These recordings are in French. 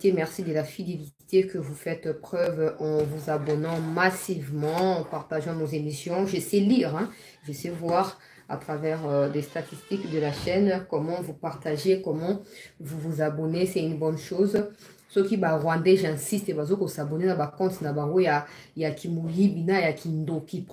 Merci de la fidélité que vous faites preuve en vous abonnant massivement, en partageant nos émissions. Je sais lire, hein, je sais voir à travers des statistiques de la chaîne comment vous partagez, comment vous vous abonnez, c'est une bonne chose. Ceux qui ba rwandais, j'insiste, parce que s'abonner à ba compte na bango ya kimouyi bina ya kindoki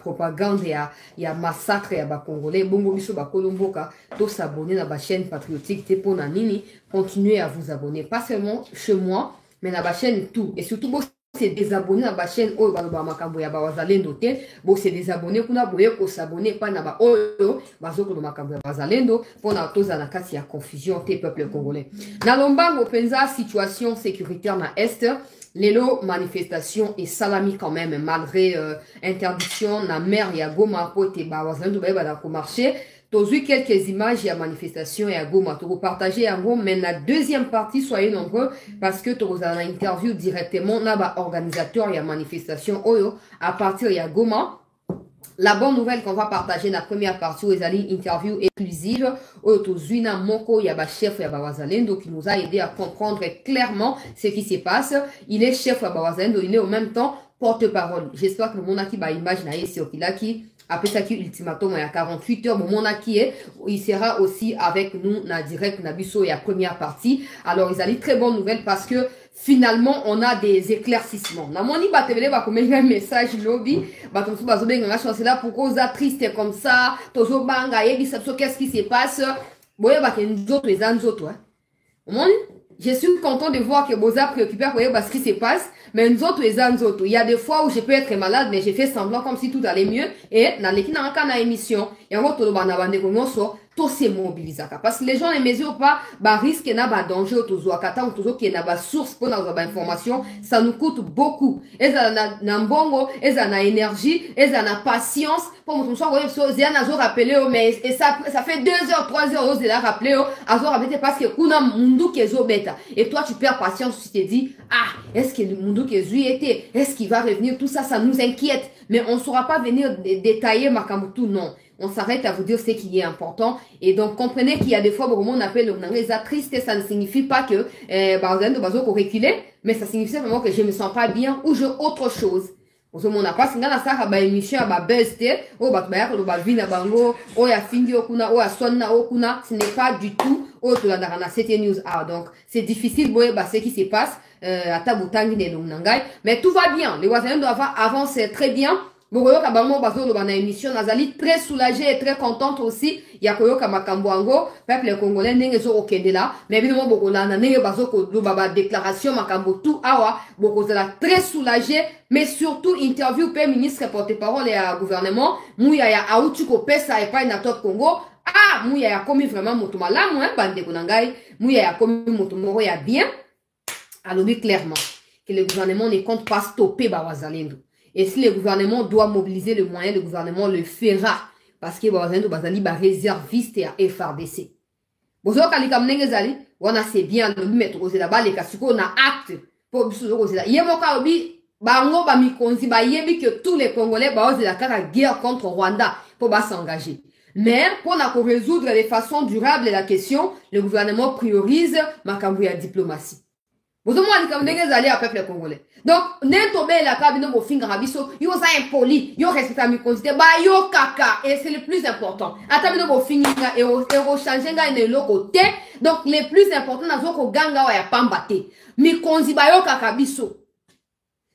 propagande ya massacre ya ba congolais bongo biso ba kolomboka to s'abonner na ba chaîne patriotique te pona nini, continuez à vous abonner pas seulement chez moi mais na ba chaîne tout et surtout c'est des abonnés à ma chaîne oh ba makambo ya ba wazalendo te bo c'est des abonnés kuna boye ko s'abonner pas na ba oh bazoko do makambo ya wazalendo pona toza na kati ya confusion te peuple congolais na lombango penza situation sécuritaire na est lelo manifestation et salami quand même malgré interdiction na mer ya Goma po te ba wazalendo ba da ko marcher. J'ai vu quelques images à manifestation et à Goma. Tu peux partager à Goma, mais la deuxième partie, soyez nombreux parce que tu as une interview directement là organisateur et à manifestation Oyo à partir de Goma. La bonne nouvelle qu'on va partager dans la première partie, c'est une interview exclusive où Tozuina Moko Yaba chef Yaba Wazalendo qui nous a aidé à comprendre clairement ce qui se passe. Il est chef Yaba Wazalendo, il est en même temps porte-parole. J'espère que le monde qui va imaginer sur qui après ça qui ultimatum il y a 48 heures, mon qui est, il sera aussi avec nous na direct na biso et la première partie. Alors ils allaient très bonne nouvelle parce que finalement on a des éclaircissements. Na moni batevele ba comme un message lobby, batonsu bazobenga nga chance là pour cause triste comme ça, tozo banga yebi ça qu'est-ce qui se passe. Boye ba kenzoto les anzoto hein. Moni je suis content de voir que Boza préoccupé par ce qui se passe, mais nous autres, les autres, il y a des fois où je peux être malade, mais j'ai fait semblant comme si tout allait mieux, et dans l'équipe, dans la émission, et en gros, tout se mobilise. Parce que les gens ne mesurent pas, bah, risque n'a pas danger, qui n'a pas source pour nos informations, ça nous coûte beaucoup. Et ça n'a bongo, et ça n'a énergie, et ça n'a patience, pour nous rappeler, mais ça fait 2 heures, 3 heures, ils ont rappelé, parce que kuna mundu kezo beta. Et toi, tu perds patience, tu te dis, ah, est-ce que le mundu kezo était, est-ce qu'il va revenir, tout ça, ça nous inquiète. Mais on ne saura pas venir détailler Makamutu, non. On s'arrête à vous dire ce qui est important. Et donc, comprenez qu'il y a des fois, on appelle le triste, ça ne signifie pas que, reculer, mais ça signifie simplement que je ne me sens pas bien ou j'ai autre chose. On n'a pas signé ça à émission à buzz au vina bango au ya fingi okuna au ya sonna okuna, ce n'est pas du tout au to la CT News. Ah donc c'est difficile ce qui se passe à Tabutangi de Nangai, mais tout va bien. Les voisins doivent avancer très bien. Bokoyo kabango bazo na émission nazali très soulagée et très contente aussi. Yakoyo kamakamboango peuple congolais ndenge zo okende là, mais évidemment bokola na ndenge bazo ko baba déclaration makambo tout awa bokozala très soulagée, mais surtout interview pe ministre porte-parole et gouvernement muya ya autu ko pesa et pas na top Congo. Ah muya ya komi vraiment moto malamu hein bande konangai muya ya komi moto moro ya bien. Alors dit clairement que le gouvernement ne compte pas stopper Bawazalendo. Et si le gouvernement doit mobiliser le moyen, le gouvernement le fera. Parce que Bawazalendo Bazali ba réserviste et FARDC. Bozo kalika mnenge zali, wana c'est bien le mettre aux là-bas les kasuko na acte pour biso aux là. Yemoka obi bango ba mikonzi ba yebi que tous les Congolais ba ose la guerre contre Rwanda pour ba s'engager. Mais pour résoudre de façon durable la question, le gouvernement priorise makambu ya diplomatie. Vous avez à peuple congolais. Donc, n'entobé la cabine au finger rabiso, yo ça impoli, yo respecte mi consité, ba yo kaka, et c'est le plus important. Atabino au finger et au changer ne lo côté. Donc, le plus important na zoko ganga wa ya pambate. Mi konzi ba yo kaka biso.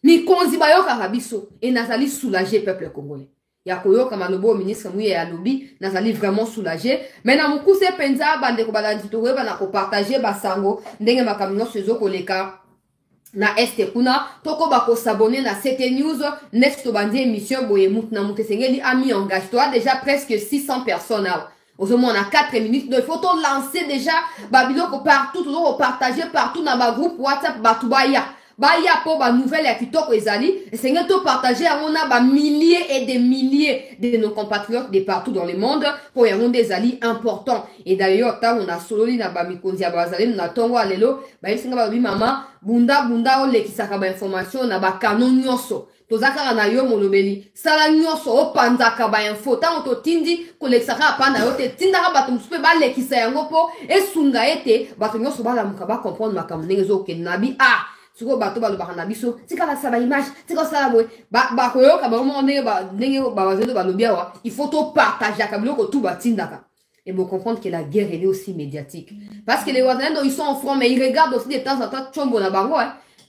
Mi konzi ba yo kaka biso et nazali soulager peuple congolais. Yakoyo kamanobo ministre mouye ya lobi nazali vraiment soulagé. Maintenant mukuse penza bande ko balanditowe bana ko partager basango ndenge makamino sezo koleka na este kuna toko bako s'abonner na CT News next bandi émission boye mutna mukesengeli a mis en gage toi déjà presque 600 personnes. Aujourd'hui, on a 4 minutes. Donc, il faut lancer déjà Babylon partout, toujours partager partout dans ma groupe WhatsApp Batubaya. baya po ba nouvelle ya kitoko ezali esengeli to partager yango na ba milliers et des milliers de nos compatriotes de partout dans le monde pour yango nde ezali important. Et d'ailleurs ntango na sololi na ba mikonzi ya bazalendo na tongo alelo bayebisinga balobi mama bunda olekisaka ba information na ba canon nyonso tozaka na yo molobeli sala nyonso opanzaka ba info tango to tindi kolekisaka apana yo te tindaka bato musupe balekisa yango po esunga ete bato nyonso balamuka ba comprendre makambo ndenge ezokende na bi siko bato balobaka na biso tikala sala image tika sala boye bakoyoka bango ndenge bazalendo balobi awa il faut to partageaka biloko tout batindaka. Et vous comprendre que la guerre elle est aussi médiatique parce que les Wazalendo ils sont en front mais ils regardent aussi de temps en temps chombo na bango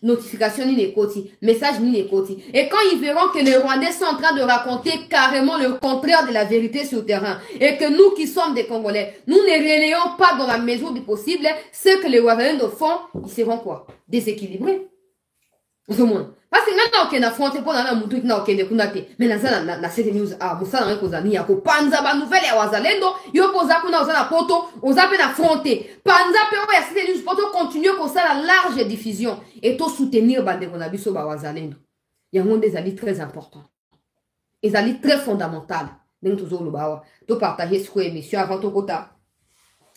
notification ni les côtés, message ni les côtés. Et quand ils verront que les Rwandais sont en train de raconter carrément le contraire de la vérité sur le terrain, et que nous qui sommes des Congolais, nous ne relayons pas dans la mesure du possible ce que les Rwandais font, ils seront quoi? Déséquilibrés. Au moins. Parce que maintenant, on a affronté pour la moutou qui n'a aucun découverte. Mais dans la cette news, Moussa n'a pas mis à Panza, ba nouvelle et Wazalendo, yo posa kuna osana poto, osa peine affronté. Panza pe ya cette news poto continuer comme ça la large diffusion et tout soutenir bande qu'on a vu sur Wazalendo. Il y a des amis très importants. Des amis très fondamentaux. Donc toujours le bawa, to partager ce que émission avant ton quota.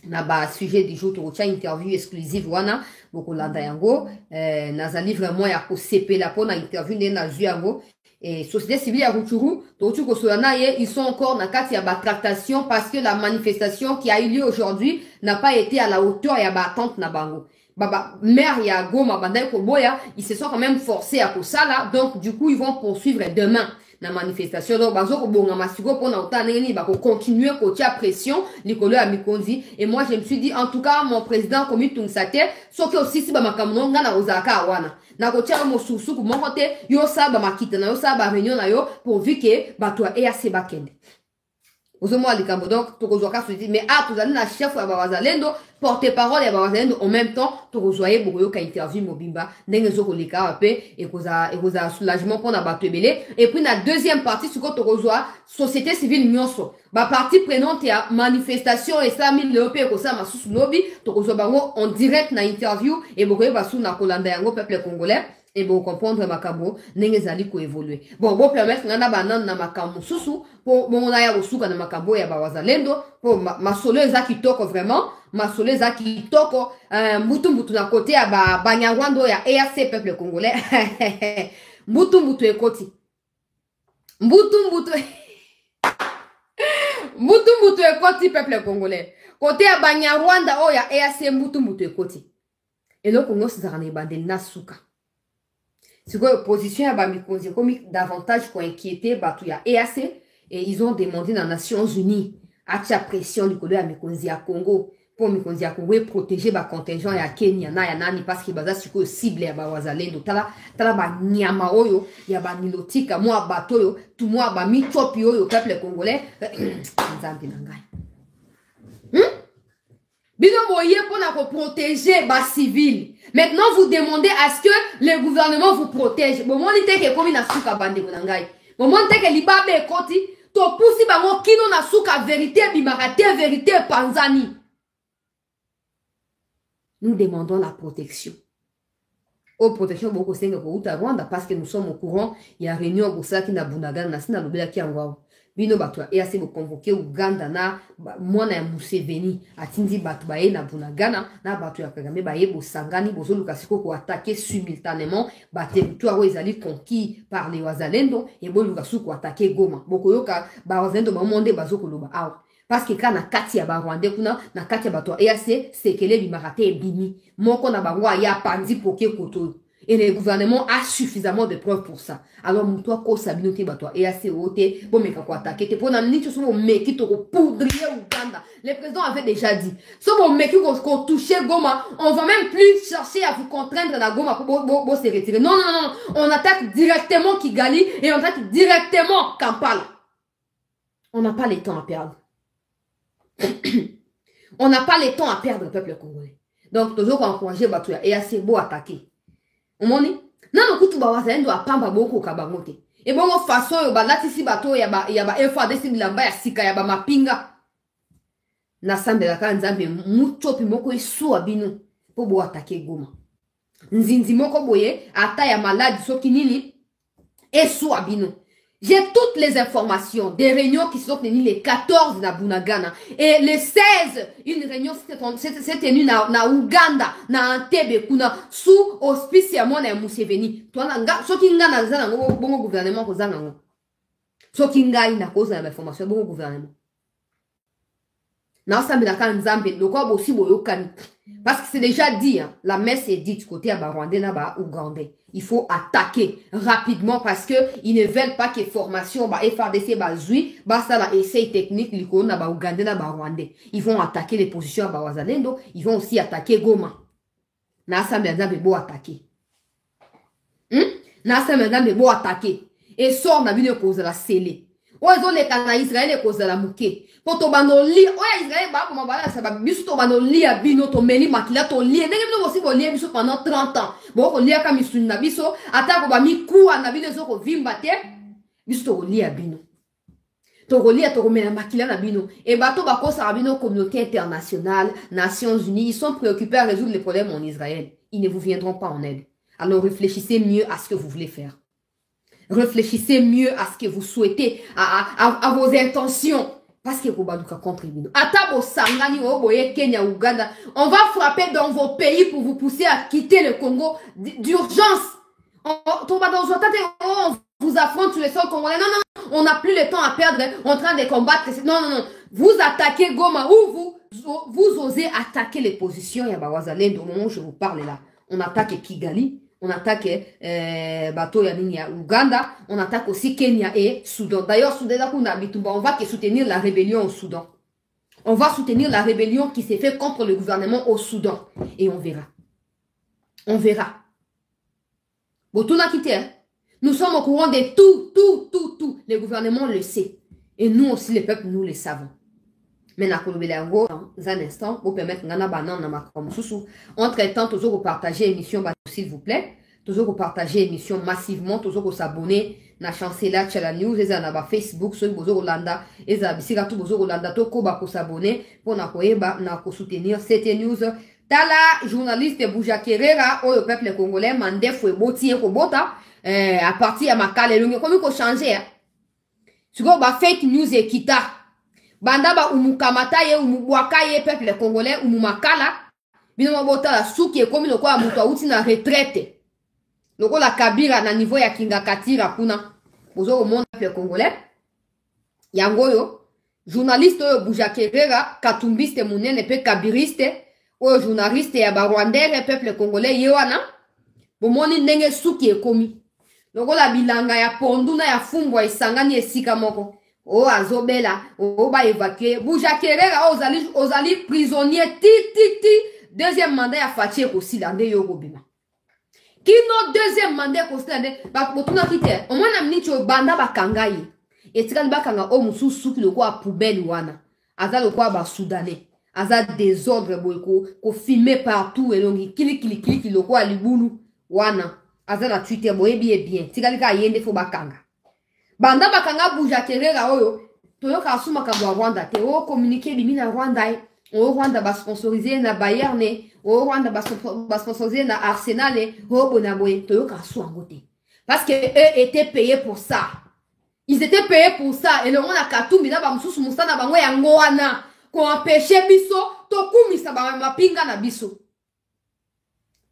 Na ba sujet du jour to interview exclusive wana beaucoup landa yango nazali vraiment ya ko sepela po na interview na zuyango et société civile ya Rutshuru to ko solana ye ils sont encore na kati ya ba tractation parce que la manifestation qui a eu lieu aujourd'hui n'a pas été à la hauteur ya ba attente na bango. Baba maire ya Goma bandai ko boya ils se sont quand même forcés à ça donc du coup ils vont poursuivre demain la manifestation donc bazo ko bonga masiko pona otana ngeni ba ko continuer ko tia pression likolo ya mikonzi. Et moi je me suis dit en tout cas mon président komi tungsate soki aussi si ba makamno ngana ozaka wana na ko tia mo susu ko moko te yo sa ba makita na yo sa ba réunion na yo pourvu que ba toi EAC bakende ozomo alikambo donc to kozoka se dit mais tozali na chef ya Wazalendo porte-parole ya Wazalendo en même temps to kozoye bokoyo ka interview mobimba ndenge zo kolika ape et koza soulagement pour na bato ebele. Et puis na deuxième partie siko to kozoa société civile nyonso ba partie prenante ya manifestation et 100 000 leope ko sa masusu lobi to kozoa bango en direct na interview et bokoyo basu na kolanda yango peuple congolais. Et bon comprendre makambo ndenge zali ko évoluer bon permettre ngana banana na makambo susu pour bon na ya bosuka na makambo ya Wazalendo pour masolo eza kitoko vraiment masolo eza kitoko mbutu na côté ya banyarwando ya EAC peuple congolais mbutu ekoti mbutu ekoti peuple congolais côté ya banyarwanda ya EAC mbutu ekoti et le Congo s'est bandel na suka. C'est quoi l'opposition à Bamikonzi comme davantage pour inquiéter Batou ya EAC et ils ont demandé dans les Nations Unies à la pression du côté à Mikonzi à Congo pour Mikonzi à Congo protéger ba contingent ya Kenya na ya nani parce que baza siko cible ya Wazalendo tala ba nyama oyo ya ba nilotika moi bato yo tout moi ba michopi yo peuple congolais nzambi na ngai bino moye pour protéger ba civil. Maintenant, vous demandez à ce que le gouvernement vous protège. Bon, moi, je dis que comme il a souka bande konangai. Bon, moi, je dis que libabe ekoti to pousi bango kino na souka vérité bimarate vérité panzani. Nous demandons la protection. Protection beaucoup senga ko uta Rwanda parce que nous sommes au courant il y a réunion pour ça qui na Bunagana na sina lobela ki angwa. Bino bato et assez vous convoquer Uganda na mwana ya Museveni atindi bato bae na Bunagana na bato ya Kagame bae bo sangani bozo lukasiko ko attaquer simultanément ba territoire ezali conquis par les Wazalendo et bo lukasiko attaquer Goma. Boko yoka ba Wazalendo ba monde bazo koloba awa. Parce que quand na kati ya ba Rwanda kuna na kati ya bato EAC sekele bimarate ebimi moko na bango ya pandi poke koto. Et le gouvernement a suffisamment de preuves pour ça. Alors, toi, ko sabino te bato EAC ote bo meka ko attaquer te pona niti so mo meki to ko poudrier Uganda. Le président avait déjà dit. So mo meki ko toucher Goma, on va même plus chercher à vous contraindre la Goma pour bo se retirer. Non, on attaque directement Kigali et on attaque directement Kampala. On n'a pas le temps à perdre. On n'a pas le temps à perdre, peuple congolais. Donc, toujours encourager bato ya EAC bo attaquer. Omoni nano kutu ba Wazalendo apamba boko kabangote e bongo façon yo balati si bato ya ba FARDC bilamba ya sika ya ba mapinga na sambe la kanzambe muchopi moko isu abinu po bo attaquer Goma Nzinzi moko boye, ata ya malade soki nini, et sous abino. J'ai toutes les informations des réunions qui sont tenues les 14 na Bunagana. Et les 16, une réunion s'est tenue na Uganda, na Entebbe, kuna sous hospice ya mwana Museveni. Toi na soki nga na zana bongo gouvernement ko zana ngo. Soki nga ina ko zana information bongo gouvernement. Na sambi na kan nzambe lokwa bosi boyokani. Parce que c'est déjà dit, hein, la messe est dite côté à Rwandais, là-bas, Ougandais. Il faut attaquer rapidement parce que ils ne veulent pas que formation, FRDC, zui, ça la essai technique, l'icône, Ougandais, Rwandais. Ils vont attaquer les positions à Wazalendo, ils vont aussi attaquer Goma. Nasa Merdam est beau attaquer. Nasa Merdam est beau attaquer. Et sort, n'a vu de cause de la scellée. Ou ils ont les canaux Israël cause de la mouquée. Pour ton bano li, ouais Israël ba comment bala ça va biso ton bano li abino to meni makila to li. Ndenge bino aussi bo li biso pendant 30 ans. Bon ko li aka misuni na biso ata ko ba mi ku na bino zo ko vimba te biso to li abino. To ko li to ko mena makila na bino. Et ba to ba ko sa bino communauté internationale, Nations Unies, ils sont préoccupés à résoudre les problèmes en Israël. Ils ne vous viendront pas en aide. Alors réfléchissez mieux à ce que vous voulez faire. Réfléchissez mieux à ce que vous souhaitez, à vos intentions. Parce que vous allez contribuer. Atabo Sangani, Oboye, Kenya, Ouganda. On va frapper dans vos pays pour vous pousser à quitter le Congo d'urgence. On vous affronte sur les sols congolais. Non, non, on n'a plus le temps à perdre en train de combattre. Non, non, non. Vous attaquez Goma ou vous osez attaquer les positions. Yabawazalendo, au moment où je vous parle là. On attaque Kigali. On attaque Bato ya Ouganda, on attaque aussi Kenya et Soudan. D'ailleurs, on va soutenir la rébellion au Soudan. On va soutenir la rébellion qui s'est faite contre le gouvernement au Soudan. Et on verra. On verra. Nous sommes au courant de tout. Le gouvernement le sait. Et nous aussi, les peuples, nous le savons. Mais dans un instant, pour permettre entre-temps, toujours vous partagez l'émission, s'il vous plaît. Toujours vous partagez l'émission massivement, toujours vous s'abonner na chancela la news, et na Facebook, sur Bozo Rolanda, et na bisika tout Bozo Rolanda, toko ba ko s'abonner pour na koeba na ko soutenir cette news. Tala journaliste Boujakerera, au peuple congolais, mande foué boti ko bota, à partir à makale lungi, comme ko changer. Sugo ba fake news et kita. Banda ba umukamata ye umubwaka ye peuple congolais umumakala bino mabota la suki e komi lokwa mutu auti na retraite loko la kabira na niveau ya kinga katira kuna bozo au monde peuple congolais yangoyo journaliste oyo Boujakerera katumbiste munene pe kabiriste oyo journaliste ya barwandere peuple congolais ye wana bomoni ndenge suki e komi loko la bilanga ya ponduna ya fumbwa isangani esika moko. Oh, azobela, oh, ba évacuer. Boujakerera, ozali prisonnier, ti. Deuxième mandat à Fatie aussi, là, de Yogobima. Kino deuxième mandat aussi, là, ba, botuna kite. O mwana mnicho banda ba kangayi. Et tikali ba kanga o musu suki lo kwa poubelle wana. Aza lo kwa ba soudanais. Aza désordre boyko, ko filmé partout, et longi, kili, lo kwa libulu, wana. Aza la Twitter, boye bien. Tikali ka yende fo ba kanga. Banda bakanga Boujakerera oyo toyoka asuma kabwa Rwanda te o communiquer limina Rwanda o Rwanda ba sponsoriser na Bayern o Rwanda ba sponsoriser na Arsenal o Bonaboye toyoka asuma ngote parce que eux étaient payés pour ça. Ils étaient payés pour ça et le monde a katumbi na ba mususu musana bango ya ngoana ko empêcher biso to kumisa ba mapinga na biso.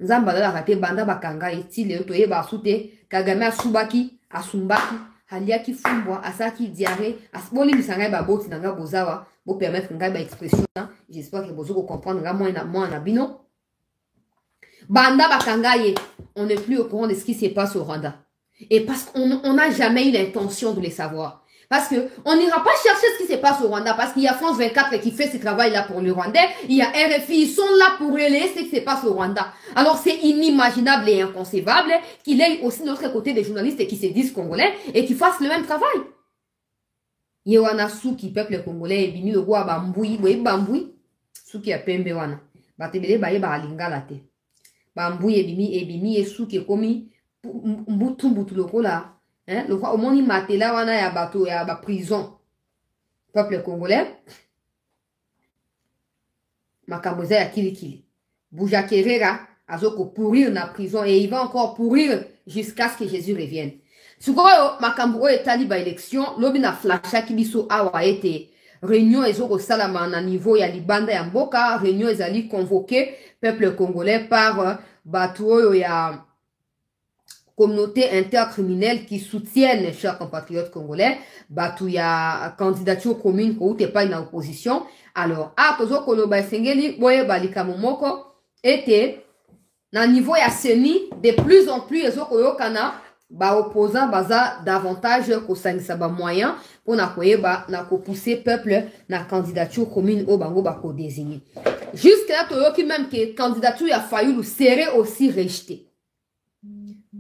Nzamba la kate banda bakanga etile to yeba sute Kagame asubaki asumbaki Haliaki fumbwa, asaki diarrhée, asboli misanga ba boti nanga bozawa, bo permettre nga ba expression, j'espère que bozo comprendre nga moi na bino. Banda bakangaye, on n'est plus au courant de ce qui se passe au Rwanda. Et parce qu'on n'a jamais eu l'intention de les savoir. Parce qu'on n'ira pas chercher ce qui se passe au Rwanda. Parce qu'il y a France 24 qui fait ce travail-là pour le Rwandais. Il y a RFI, ils sont là pour relayer ce qui se passe au Rwanda. Alors c'est inimaginable et inconcevable qu'il y ait aussi de l'autre côté des journalistes qui se disent congolais et qui fassent le même travail. Yewana Souki, peuple congolais, bini le roi Bamboui, Bamboui, Souki a pembe wana. Batebele baye ba lingala te. Bamboui ebimi et Souki komi mbutu lokola. Hein? Le roi au monde matela wana ya bateau ya ba prison. Peuple congolais. Makaboza ya kilikili. Boujakerera azoko pourrir na prison et il va encore pourrir jusqu'à ce que Jésus revienne. Sukoyo makambo etali ba élection lobi na flasha kibiso awa ete réunion ezoko salama na niveau ya libanda ya mboka, réunion ezali convoqué peuple congolais par batu oyo ya communauté intercriminelle qui soutiennent chers compatriotes congolais, batu ya candidature commune ko ute pas une opposition. Alors, tozo koloba sengeli boye balika momoko était na niveau ya seni de plus en plus ezoko yokana ba opposant baza davantage ko sangisa ba moyen pour na koyeba na ko pousser peuple na candidature commune au bango ba ko désigner. Jusqu'à là toyoki même que candidature ya Fayulu serait aussi rejetée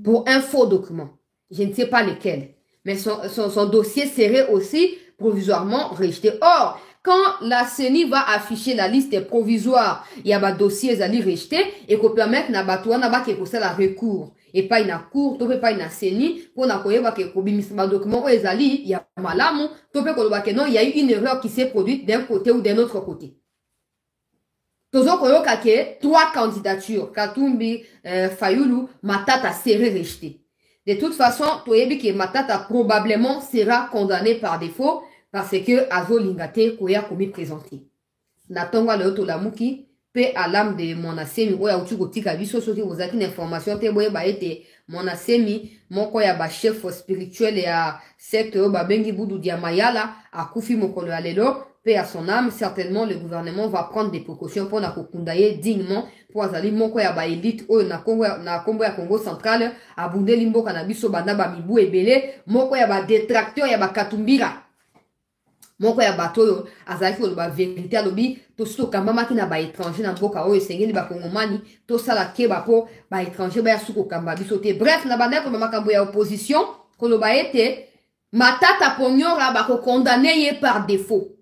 pour un faux document. Je ne sais pas lequel, mais son dossier serait aussi provisoirement rejeté. Or, quand la CENI va afficher la liste provisoire, il y a un dossier qui rejeté et qu'on permet na batoua na ba ke ko la recours et pas une cour, to pas une CENI pour na koyeba ke ko bimisa document ezali ya malamu, to pe ko ba ke non, il y a eu une erreur qui s'est produite d'un côté ou d'un autre côté. Tozo koyoka ke 3 candidatures, Katumbi, Fayulu, Matata serait rejeté. De toute façon, toyebi ke Matata probablement sera condamné par défaut parce que Azo Lingate koya komi présenté. Natonga le to lamuki pe à l'âme de mon asemi oya uti kotika biso soki ozaki na information te boye ba ete mon asemi moko ya ba chef spirituel ya secte o ba bengi budu dia mayala akufi mokolo ya lelo. Paix à son âme, certainement le gouvernement va prendre des précautions pour na kokundaye dignement pour azali moko ya ba élite oyo na Congo ya Congo central abunde limbo kana biso banda ba mibu ebele moko ya ba détracteur ya ba katumbira moko ya bato azali ko ba vérité alobi to so kamba ki na ba étranger na mboka oyo sengeli ba kongomani to sala keba po ba étranger ba suko kamba biso te. Bref na banda ko makambo ya opposition ko lo ba ete Matata Ponyora ba ko condamné par défaut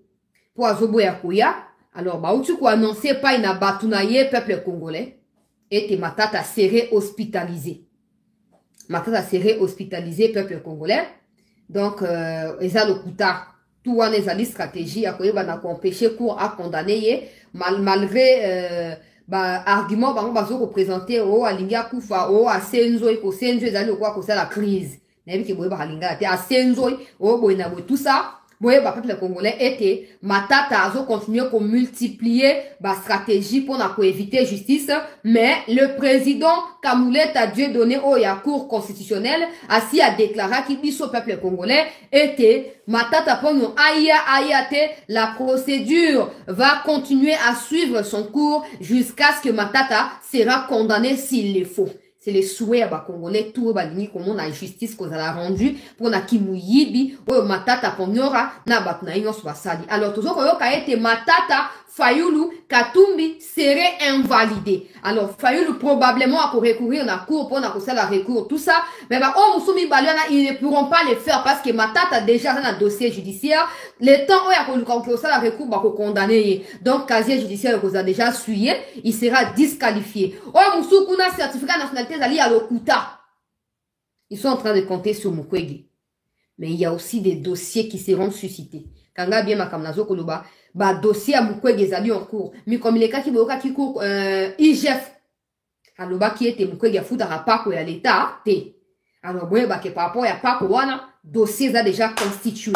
pour Azobo ya Koya. Alors, bah, où tu quoi annoncer pas une abatunaye peuple congolais et Matata serait hospitalisé. Matata serait hospitalisé peuple congolais. Donc, eza le kuta. Tout one ezali stratégie à quoi na empêcher cour à condamner malgré bah argument bah on va se représenter au alinga kufa au a senzo et ko senzo ezali quoi que c'est la crise. N'aime que boye ba alinga te a senzo au boye na tout ça. Boye ba peuple congolais était Matata azo continuer qu'on multiplier ba stratégie pour na éviter justice, mais le président Kamoulet a Dieu donné au ya cour constitutionnelle assis a déclaré qu'il biso peuple congolais était Matata Pogno ayate la procédure va continuer à suivre son cours jusqu'à ce que Matata sera condamné s'il le faut. C'est les souhaits à Congolais, tout le monde comme on a justice qu'on a rendu pour na kimuyibi, ou matata ponyora, na batna inyo swasali. Alors, toujours quand il été matata, Fayulu, Katumbi serait invalidé. Alors, Fayulu probablement a pour recourir na cour pour na la recours, tout ça. Mais bah, oh, Moussoumi Baliana, ils ne pourront pas le faire parce que Matata a déjà un dossier judiciaire. Le temps où il y a la recours, bah, condamné. Donc, casier judiciaire, vous a déjà suivi, il sera disqualifié. Oh, Moussou, kuna certificat de nationalité, d'ali à l'Okuta. Ils sont en train de compter sur Mukwege. Mais il y a aussi des dossiers qui seront suscités. Kanga bien makamnazo koloba, ba dossier à Mukwege zali en cours. Mais comme il est cas qui boka qui court IGF. Aloba qui était Mukwege a fouta rapako ya l'état té. Alors boye ba ke par rapport ya pako wana dossier a déjà constitué.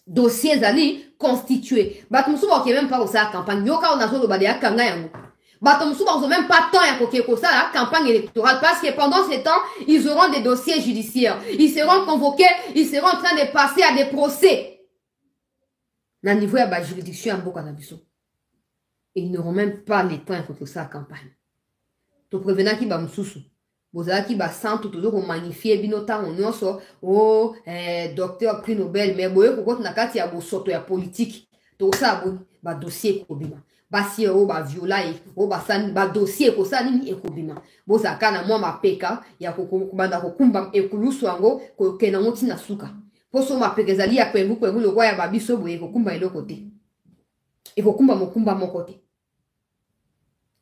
Dossier zali constitué. Ba tumsu ba ke même pas au sa campagne. Yoka onazo loba de kanga yango. Batomsou n'ont même pas temps à pour ça la campagne électorale parce que pendant ce temps ils auront des dossiers judiciaires, ils seront convoqués, ils seront en train de passer à des procès. Dans le niveau de la juridiction en Bokanabiso, ils n'auront même pas le temps pour ça la campagne. Tu prévenant qui va m'soussou, vous avez qui va sans tout toujours magnifier binota on yonso oh docteur prix Nobel mais boye pourquoi tu n'as qu'à tirer au soto ya politique tout ça bon ba dossier kobima. Basi o ba viola e o ba san ba dossier ko sa nini ekobima boza kana mwa mapeka ya kokubanda kokumba ekulusu yango ko kena moti na suka poso mapeka ezali ya kwengu lo kwa ya babiso boye kokumba eloko te ekokumba mokumba moko te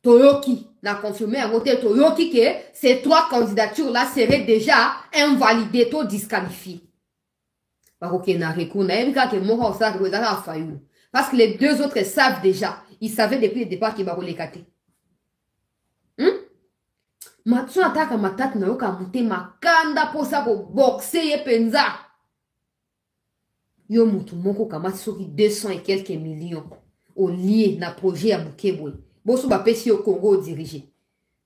toyoki na confirmé yango te toyoki que ces 3 candidatures là seraient déjà invalidées to disqualifiées ba ko kena recours na ebika ke moko sa ko ezala Fayulu parce que les 2 autres savent déjà. Ils savaient depuis le départ qu'il va les cater. Matsu ataka matatu na yoka mute makanda posa ko boxe ye penza. Yo mutu moko kamati soki 200 et quelques millions. Au lié na projet ya Bukebwe. Bosu bapesi au Congo dirigé.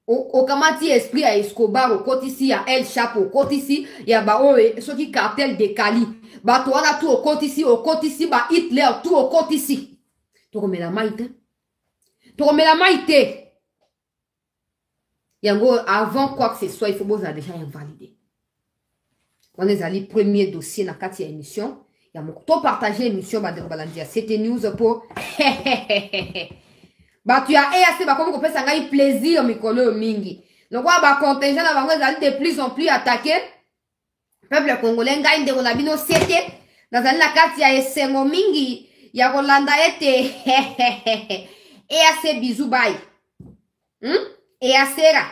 Au kamati esprit à Escobar au côté ici ya El Chapo au côté ici ya ba oe soki cartel de Cali. Ba to wana tout au côté ici ba Hitler tout au côté ici. To remets la maïté. To remets la maïté. Yango avant quoi que ce soit il faut déjà invalider. On est allé premier dossier na kati ya émission. Ya moko partager émission ba de balandia. C'était news pour bah tu as assez bah comme on peut s'engager plaisir mikolo mingi. Donc bah contingent na bango ezali de plus en plus attaqué. Peuple congolais ngai ndeko na bino sete nazali na kati ya esengo mingi ya kolanda ete assez bisou bye. Et asera.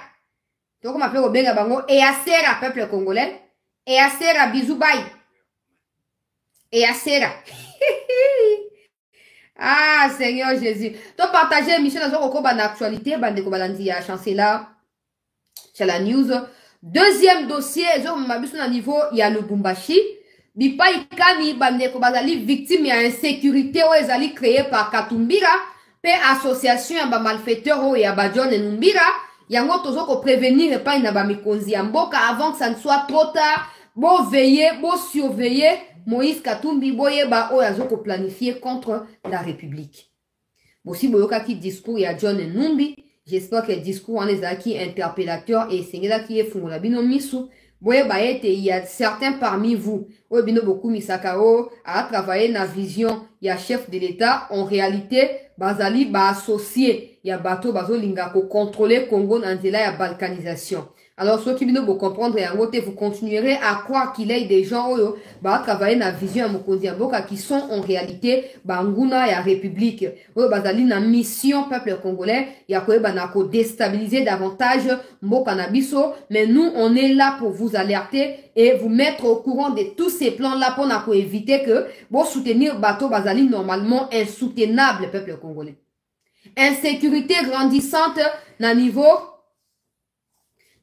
Donc on appelle au benga bango et asera peuple congolais. Et asera bisou bye. Et asera. Ah, Seigneur Jésus. Donc, partagez l'émission dans l'actualité, bande kobalandi a chancela, c'est la news. Deuxième dossier, au niveau, il y a le Lubumbashi. Bipa ikani, bande kobalali victime ya insécurité, ou ezali créé par Katumbira, pe association ya ba malfaiteur, ou ya ba John et Numbira. Yango tozo ko prévenir pa ina ba mikonzi ya mboka avant que ça ne soit trop tard. Bon veiller, bon surveiller. Moïse Katumbi boyeba o yazo ko planifier contre la République. Bosi boyoka ki discours ya John Numbi, j'espère que le discours en est qui interpellateur et c'est là qui est fungola bino misu. Boyeba ete il y a certains parmi vous, o bino beaucoup misakao a travaillé na vision ya chef de l'État en réalité bazali ba associé ya bato bazo linga ko contrôler Congo na nzela ya balkanisation. Alors, ceux qui viennent vous comprendre et en côté, vous continuerez à croire qu'il y a des gens qui travaillent dans la vision qui sont en réalité Banguna et la République. Dans la mission peuple congolais, il y a quoi déstabiliser davantage Mbokanabiso. Mais nous, on est là pour vous alerter et vous mettre au courant de tous ces plans-là pour éviter que vous soutenir bateau Bazali normalement insoutenable peuple congolais. Insécurité grandissante dans niveau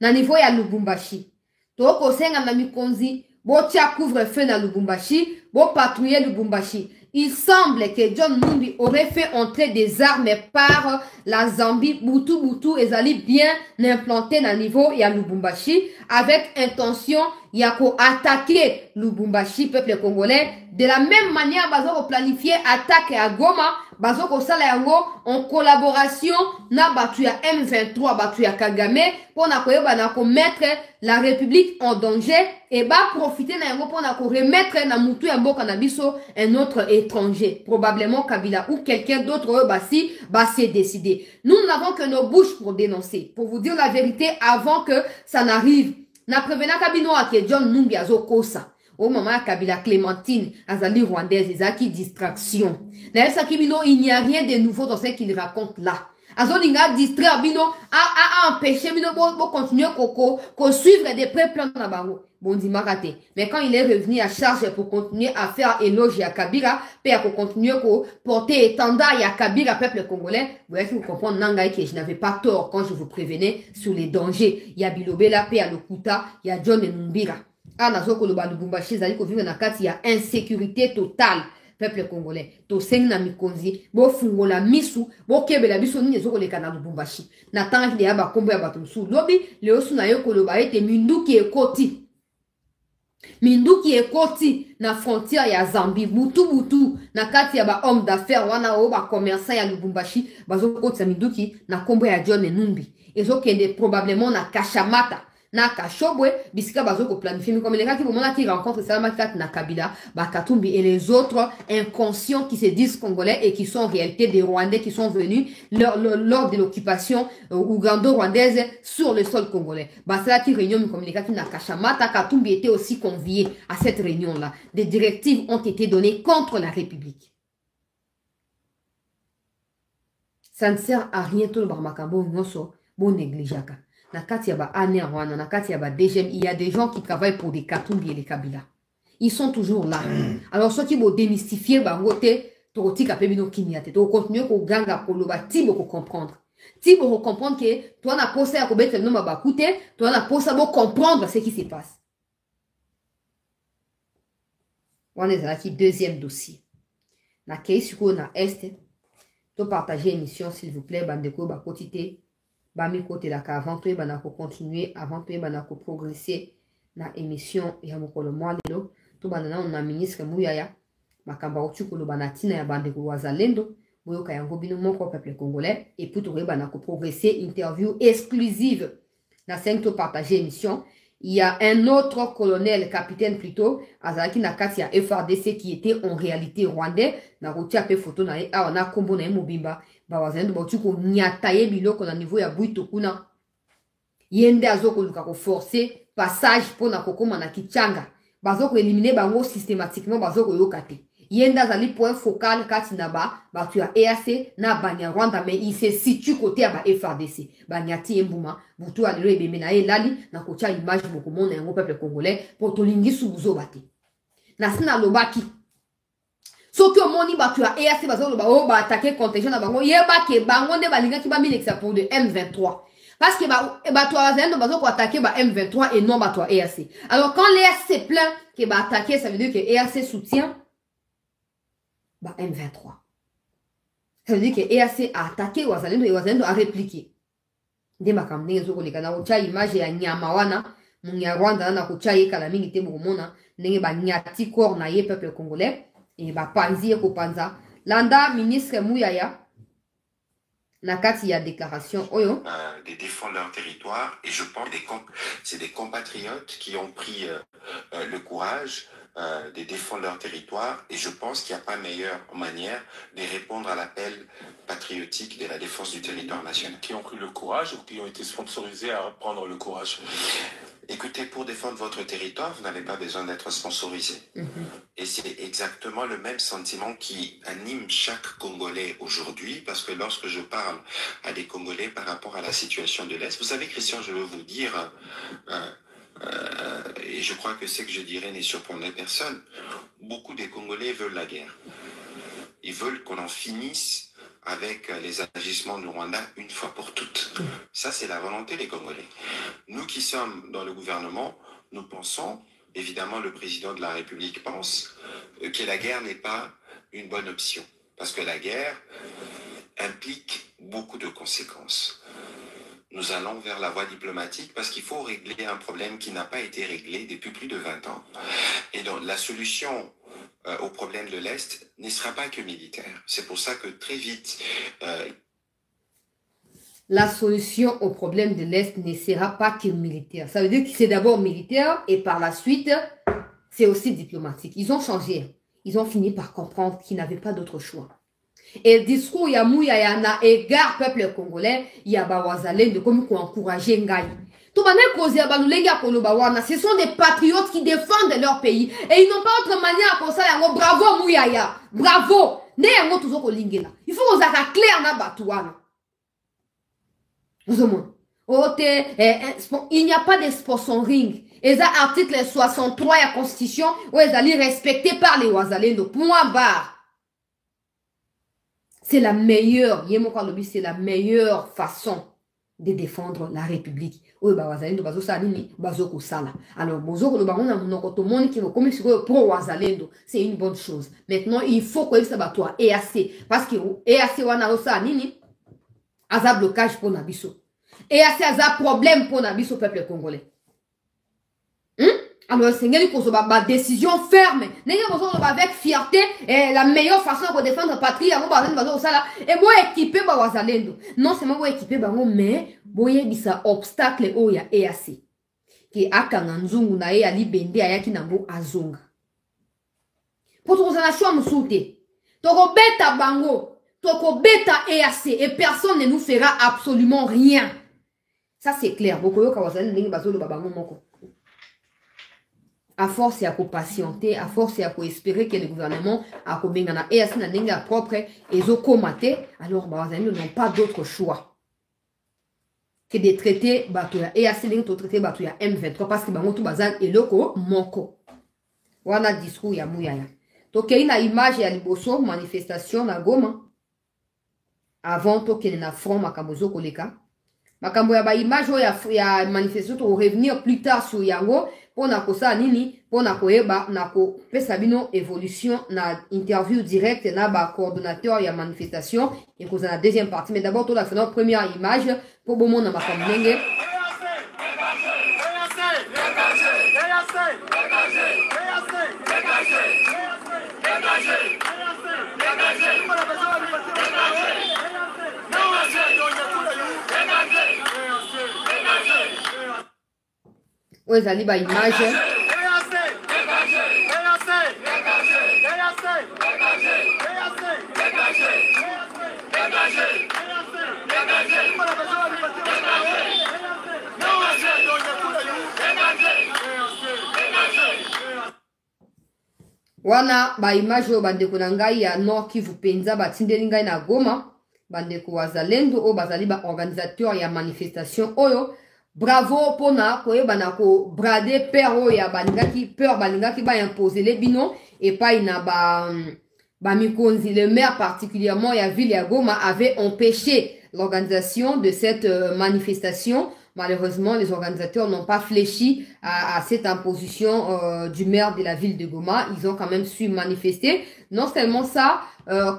ya Lubumbashi. Toko senga na mikonzi, bo tia couvre-feu na Lubumbashi, bo patrouiller Lubumbashi. Il semble que John Numbi aurait fait entrer des armes par la Zambie, Boutou, ezali bien implanté na niveau ya Lubumbashi, avec intention ya ko attaquer Lubumbashi, peuple congolais. De la même manière, bazo planifier attaque à Goma, bazo ko sala yango en collaboration na batu ya M23, batu ya Kagame, pour na koyeba na ko mettre la République en danger et ba profiter na yango pour na ko remettre na mutu ya mboka na biso un autre étranger, probablement Kabila ou quelqu'un d'autre basi s'est décidé. Nous n'avons que nos bouches pour dénoncer, pour vous dire la vérité avant que ça n'arrive. Na prevena kabino ake John Numbi azo kosa. Au moment Kabila Clémentine, Azali Rwandaise, Ezaki distraction. D'ailleurs, Sakibino, il n'y a rien de nouveau dans ce qu'il raconte là. Azolinga distraire Bino, a empêché Bino pour continuer qu'on suivre des pré plans na bango. Bon, dit Maraté. Mais quand il est revenu à charge pour continuer à faire éloge à Kabila, pour continuer à porter étendard à Kabila, peuple congolais, vous voyez que vous comprenez, Nangaï, que je n'avais pas tort quand je vous prévenais sur les dangers. Il y a Bilobela, P à Lokuta, il y a John et Numbira. Ah, nazoko lo Lubumbashi, zali ko vivre na kati ya insécurité totale. Peuple congolais, to seng na mikonzi, bo fungola misu, bo kebela biso ni ezoko leka na Lubumbashi. Na tanga ki ya ba kombo ya bato musu. Lobi, leo su na yo koloba ete minduki ekoti. Minduki ekoti na frontière ya Zambie, butu, na kati ya ba homme d'affaires, wana o ba commerçant ya Lubumbashi, bazo koti sa minduki na kombo ya John Numbi. Ezo kende probablement na Kashamata. Na Kashobwe, bisika bazoko planifier, comme les gars qui vont qui rencontrent Salamakat na Kabila, Bakatumbi et les autres inconscients qui se disent congolais et qui sont en réalité des Rwandais qui sont venus lors de l'occupation ougando-rwandaise sur le sol congolais. Basala qui réunion comme les gars qui na Kashamata, Katumbi était aussi convié à cette réunion-là. Des directives ont été données contre la République. Ça ne sert à rien tout le barmakambo noso, bon négligeaka. Na kati ya ba ane wana, na kati ya ba DGM, il y a des gens qui travaillent pour des Katumbi et les Kabila. Ils sont toujours là. Alors ceux qui vont démystifier ba ngote, toroti kapebino kinyate, to continuer ko ganga ko loba tibo ko comprendre. Si vous comprenez que toi, on a posé à Kobet, non, ma écouter, toi, on a posé à comprendre ce qui se passe. On est là qui deuxième dossier. Na kei suko na est, to partager émission s'il vous plaît, bandeko ba kotite, ba mi kote la ka avant to ba ko continuer, avant to ba ko progresser na émission ya mokolo mwa lelo, to banana na ministre Muyaya, makamba otukolo banatina ya bandeko wazalendo, boyoka yango bino moko peuple congolais, et pour to ba ko progresser, interview exclusive na 5 to partager émission. Il y a un autre colonel, capitaine plutôt, Azaki Nakati à FRDC qui était en réalité rwandais. Na rotia pe photo na e a on a kombo na mobimba. Ba wazendo ba tuko nyataye biloko na niveau ya buito kuna. Yende azoko luka ko forcer passage pour na kokoma na kichanga. Bazoko éliminer bango systématiquement bazoko yokate. Yenda zali point focal kati na ba tu ya EAC na banya Rwanda mais il se situe côté à ba FRDC. Banyati embuma, butu alelo ebembe na elali na kocha image boko mona yango peuple congolais pour tolingi subuzo bate. Na sina lobaki. Soki omoni ba tu ya EAC bazolo ba o ba attaquer contingent na bango yeba ke bango nde balinga ki ba milexa pour de M23. Parce que ba tu azendo bazoko attaquer ba M23 et non ba tu EAC. Alors quand l'EAC se plaint que ba attaquer, ça veut dire que EAC soutient ba M23. Ça veut dire que EAC a attaqué Wazalendo et Wazalendo a répliqué. Nde makamne zo koleka na ucha image ya nyama wana munya Rwanda na kucha yekala mingi te mona ndenge ba nyati corps na ye peuple congolais et ba panzi ko panza landa ministre Muyaya na kati ya déclaration oyo des défendent leur territoire et je pense que c'est des compatriotes qui ont pris le courage de défendre leur territoire et je pense qu'il n'y a pas meilleure manière de répondre à l'appel patriotique de la défense du territoire national. Qui ont pris le courage ou qui ont été sponsorisés à prendre le courage? Écoutez, pour défendre votre territoire, vous n'avez pas besoin d'être sponsorisé. Et c'est exactement le même sentiment qui anime chaque Congolais aujourd'hui, parce que lorsque je parle à des Congolais par rapport à la situation de l'Est, vous savez, Christian, je veux vous dire, et je crois que ce que je dirais ne surprendrait personne, beaucoup des Congolais veulent la guerre. Ils veulent qu'on en finisse avec les agissements du Rwanda une fois pour toutes. Ça, c'est la volonté des Congolais. Nous qui sommes dans le gouvernement, nous pensons, évidemment le président de la République pense, que la guerre n'est pas une bonne option. Parce que la guerre implique beaucoup de conséquences. Nous allons vers la voie diplomatique parce qu'il faut régler un problème qui n'a pas été réglé depuis plus de 20 ans. Et donc la solution au problème de l'Est ne sera pas que militaire. C'est pour ça que très vite... La solution au problème de l'Est ne sera pas que militaire. Ça veut dire que c'est d'abord militaire et par la suite, c'est aussi diplomatique. Ils ont changé. Ils ont fini par comprendre qu'ils n'avaient pas d'autre choix. Et le discours, il y a Muyaya na égard peuple congolais, il y a Bawazalé de comme pour encourager Ngaï. Ce sont des patriotes qui défendent leur pays. Et ils n'ont pas autre manière à penser. Bravo Muyaya. Bravo. Il faut qu'on ait clair na batouana. Il n'y a pas de sponsoring. Et ça, article 63 de la Constitution, où ils allaient respecter par les Wazalendo. Point barre. C'est la meilleure, c'est la meilleure façon de défendre la République. Alors, c'est une bonne chose. Maintenant, il faut que ça soit toi EAC. Parce que EAC, a un blocage pour Nabiso. EAC a un problème pour Nabiso, peuple congolais. Alors, c'est une décision ferme. Avec fierté, et la meilleure façon de défendre la patrie, et moi équiper Wazalendo. Non seulement équiper mais moi bisa obstacle au ya EAC. Qui a kanganzungu na e ali bende ayaki nambo azunga. Pour tout ça, choix moussouté. Toko beta bango, toko beta EAC, et personne ne nous fera absolument rien. Ça c'est clair. Beaucoup de Wazalendo n'ingi bazolo babango moko. À force, il y a patienter, à force, il y a espérer que le gouvernement a na EAC na nenga propre et zo komate, alors nous n'ont pas d'autre choix que de traiter Batuya EAC de traiter Batuya M23 parce que bango tout bazan et loko moko. Wana discours ya Muyaya. Donc il y a une image ya liboso manifestation na Goma. avant tokene na front makambo koleka. Makambo ya ba image ya manifestation to revenir plus tard sur yango pona kosa nini pona koyeba na ko pesa bino évolution na interview direct na ba coordonnateur ya manifestation et koza na deuxième partie mais d'abord to la faire première image pour bon monde na makambo ndenge. Ouais, ça ba image. Wana ba image o bandeko na ngai ya Nord Kivu penza batindeli ngai na Goma bandeko wazalendo o bazali ba organisateur ya manifestation oyo. Bravo pona koyeba na ko brade peur ya balingaki ba imposer les bino et pas ina ba mikonzi. Le maire particulièrement ya ville ya Goma avait empêché l'organisation de cette manifestation. Malheureusement, les organisateurs n'ont pas fléchi à cette imposition du maire de la ville de Goma. Ils ont quand même su manifester. Non seulement ça,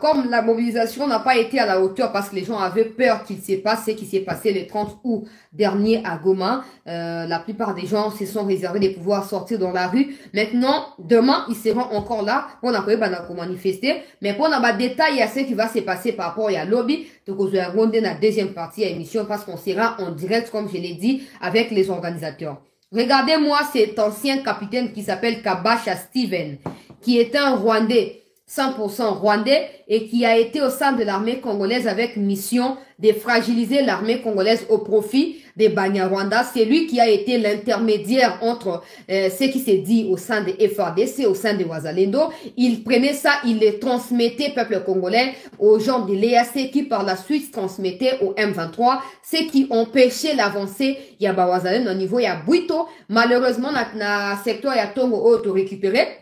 comme la mobilisation n'a pas été à la hauteur parce que les gens avaient peur qu'il s'est passé ce qui s'est passé le 30 août dernier à Goma, la plupart des gens se sont réservés de pouvoir sortir dans la rue. Maintenant, demain, ils seront encore là pour manifester. Mais pour avoir détail à ce qui va se passer par rapport à lobby, donc on va rendre la deuxième partie à l'émission parce qu'on sera en direct, comme je l'ai dit, avec les organisateurs. Regardez-moi cet ancien capitaine qui s'appelle Kabasha Steven, qui est un Rwandais. 100% rwandais et qui a été au sein de l'armée congolaise avec mission de fragiliser l'armée congolaise au profit des Banyarwanda. C'est lui qui a été l'intermédiaire entre ce qui s'est dit au sein des FRDC, au sein des Wazalendo. Il prenait ça, il les transmettait, peuple congolais, aux gens de l'EAC qui par la suite transmettaient au M23, ce qui empêchait l'avancée Yaba Wazalendo au niveau ya Bwito. Malheureusement, na secteur ya Tongo auto récupéré.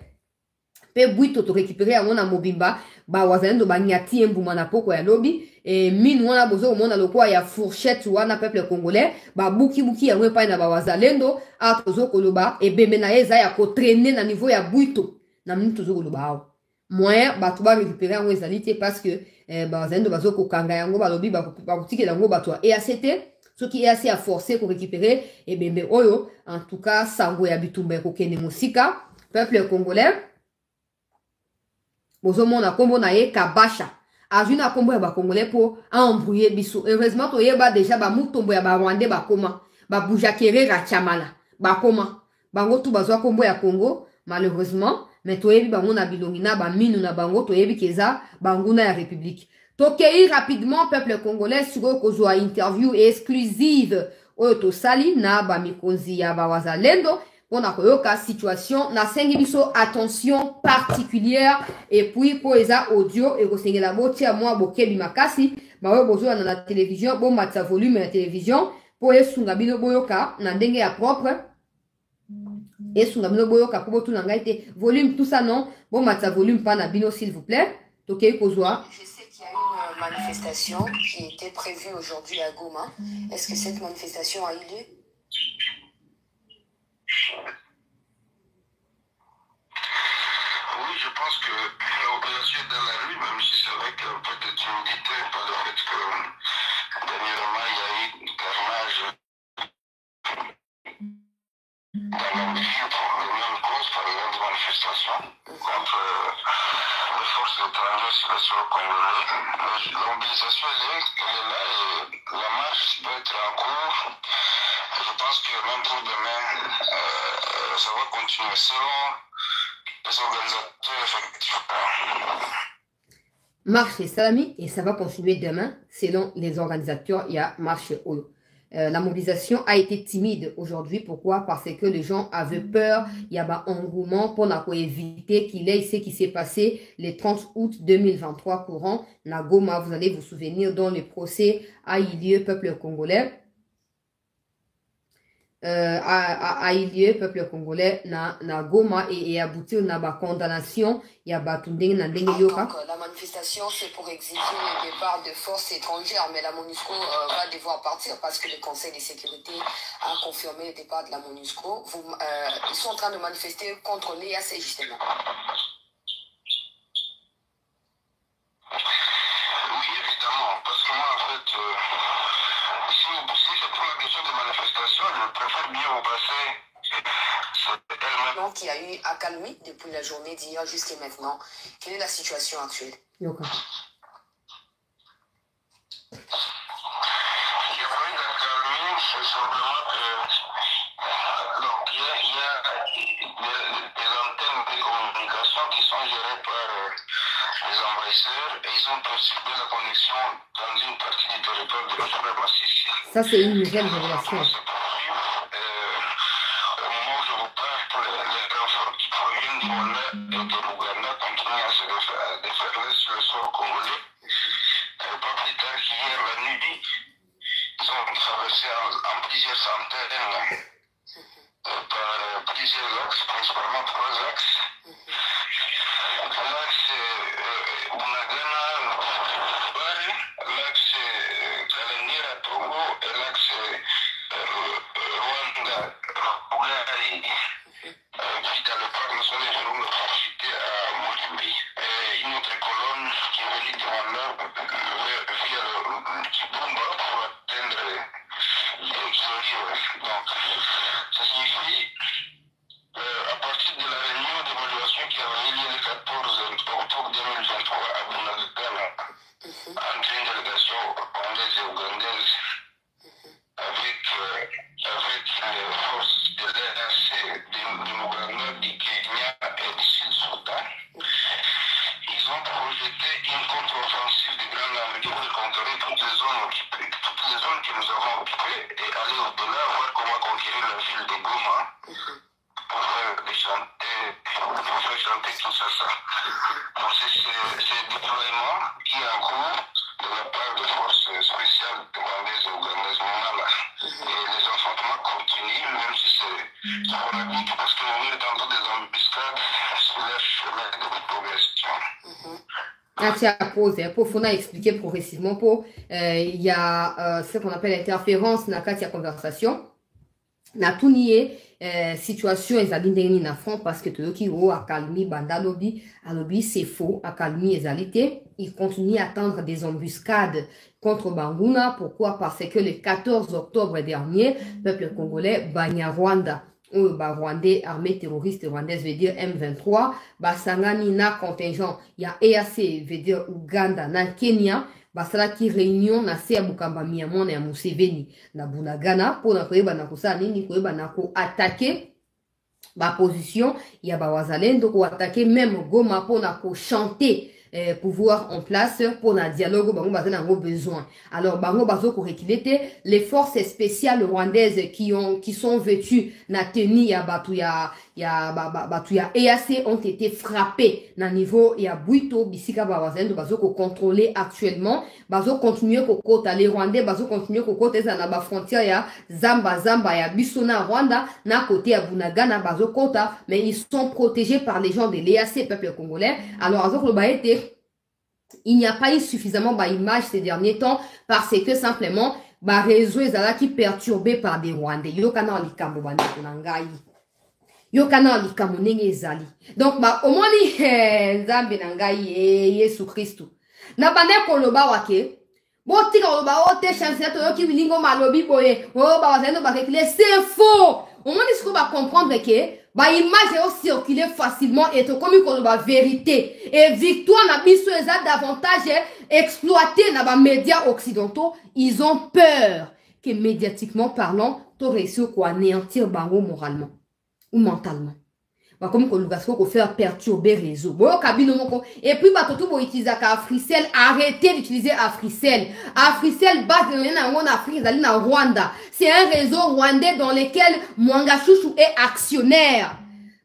Pe Bwito to récupérer à mon mobimba ba wazalendo ba nyati mbuma na poko ya lobby et mine wana bozo mona lokwa ya fourchette wana peuple congolais ba buki ya wepa na ba wazalendo a tozo koloba e bembe na eza ya ko traîner na niveau ya Bwito na mini tozo koloba moyen ba to ba récupérer en ezalité parce que ba wazalendo bazo ko kanga yango ba lobby ba kutike yango ba to et ACT ce qui est assez à forcer pour récupérer et bembe oyo en tout cas sango ya bitumba ko kene musika peuple congolais. Bozomona kombo na ye Kabasha. Ajuna kombo ya ba Congolais pour embrouiller biso. Heureusement to yeba déjà ba mutombo ya ba Rwandais ba koma. Ba Bujakere Rachamala. Ba koma. Bango tu bazwa kombo ya Congo. Malheureusement. Mais to yebi bango na bilongi na ba minu na bango to yebi keza banguna ya République. Tokei rapidement peuple congolais sur kozwa interview exclusive. Oyo to sali na ba mikonzi ya ba wazalendo. On a koyoka situation na sengi biso attention particulière et puis pour les audio et ko sengela boti a moi bokebi makasi ba we bozo na la télévision bon matza volume la télévision pour esunga bino boyoka na ndenge ya propre esunga bino boyoka pour tout nanga été volume tout ça non bon matza volume pas na bino s'il vous plaît tokei kozwa. Je sais qu'il y a une manifestation qui était prévue aujourd'hui à Goma. Est-ce que cette manifestation a eu lieu? Oui, je pense que l'opération est dans la rue, même si c'est vrai qu'il y a un peu de timidité par le fait que dernièrement il y a eu un carnage dans la ville pour la même cause, par exemple, de manifestation contre les forces étrangères sur le sol congolais. La mobilisation elle est là et la marche peut être en cours. Je pense que même pour demain, ça va continuer selon les organisateurs effectivement. Marche et salami et ça va continuer demain selon les organisateurs. Il y a marche Oyo. La mobilisation a été timide aujourd'hui. Pourquoi? Parce que les gens avaient peur. Il y a un engouement pour éviter qu'il ait ce qui s'est passé le 30 août 2023 courant. Na Goma, vous allez vous souvenir, dont le procès a eu lieu, peuple congolais. a lieu peuple congolais na Goma et aboutir na ba condamnation ya batundeng na ndenge yoka. Donc la manifestation c'est pour exiger le départ de forces étrangères, mais la MONUSCO va devoir partir parce que le Conseil de sécurité a confirmé le départ de la MONUSCO. Ils sont en train de manifester contre l'EAC justement. Oui, évidemment, parce que moi en fait si c'est pour la question de manifestation, je préfère bien vous passer elle-même. Donc, il y a eu accalmie depuis la journée d'hier jusqu'à maintenant. Quelle est la situation actuelle? Yoka. Il n'y a pas eu d'accalmie, c'est simplement que donc, il y a des antennes de communication qui sont gérées par les envahisseurs et ils ont perturbé la connexion dans une partie du territoire de la forêt massif. Ça, c'est une nouvelle révélation. Au moment où je vous parle, les renforts qui proviennent du Rwanda et de l'Ouganda continuent à se déferler sur le sol congolais. Pas plus tard qu'hier la nuit, ils ont traversé en plusieurs centaines par plusieurs axes, principalement 3 axes. L'axe Bunagana, l'axe Kalengera Togo et l'axe Rwanda Ugari. Puis dans le parc national de Virunga profité à Mojimbi. Une autre colonne qui est venue de Rwanda via le Kibumba pour atteindre Kioliwe. Donc, ça signifie à partir de la réunion d'évaluation qui avait eu lieu le 14 octobre 2023 à Bunagana, entre une délégation rwandaise et ougandaise avec les forces de l'EAC de l'Ouganda, du Kenya et du Sud-Soudan, ils ont projeté une contre-offensive de grande envergure pour conquérir toutes les zones occupées, toutes les zones que nous avons occupées et aller au-delà, voir comment conquérir la ville de Goma pour faire chanter tout ça. Donc c'est ce déploiement qui est en cours de la part de forces spéciales rwandaises et ougandaises là. Et les affrontements continuent, même si c'est sporadique, parce que nous avons tantôt des embuscades sur leur chemin de progression. Pour Fona expliquer progressivement pour il y a ce qu'on appelle l'interférence dans la conversation. Na tout nié situation ezali ndenge na front parce que toyoki o akalmi banda alobi c'est faux akalmi ezalité il continue à tendre des embuscades contre Banguna. Pourquoi? Parce que le 14 octobre dernier peuple congolais Banyarwanda Rwandais, armée terroriste rwandaise veut dire M23, Basangani na contingent, il y a EAC veut dire Ouganda na Kenya, basalaki réunion na se ya Bukamba Miyamona ya Museveni na Bunagana pour na koyeba na kosala nini koyeba na ko attaquer ba position ya ba wazalendo ko attaquer même Goma pour na ko chanter pouvoir en place pour un dialogue bango baza nango besoin. Alors bango bazo ko rekiler les forces spéciales rwandaises qui sont vêtues na tenue ya batu ya EAC ont été frappées na niveau ya Bwito bisika ba wazalendo bazo ko contrôler actuellement bazo continuer ko kota les Rwandais bazo continuer ko kota na ba frontière ya Zamba ya Bisona Rwanda na côté ya Bunagana bazo kota mais ils sont protégés par les gens de l'EAC peuple congolais. Alors azok lo ba été il n'y a pas eu suffisamment d'image ces derniers temps parce que simplement bah réseau ezalaki perturbé par des Rwandais. Yo kana likambo bandi kunangai. Yo kana likambo ndenge ezali. Donc bah au moins ni Nzambe nangai Yesu Kristo. Na bande koloba wake botika koloba ote chance to yo ki wilingo malobi boye. Oh bah wazendo ba rekile c'est faux. Au moins il faut ba comprendre que ba image est circulé facilement et to comme qu'on ba vérité et victoire na biso eza davantage exploité na ba médias occidentaux. Ils ont peur que médiatiquement parlant to réussir quoi anéantir bango moralement ou mentalement. Bah comme qu'on va faire perturber réseau. Bon cabine moko et puis ba tout bo utiliser Africell, arrêtez d'utiliser Africell. Africell base na en Afrique zali na Rwanda. C'est un réseau rwandais dans lequel Mwanga Chouchou est actionnaire.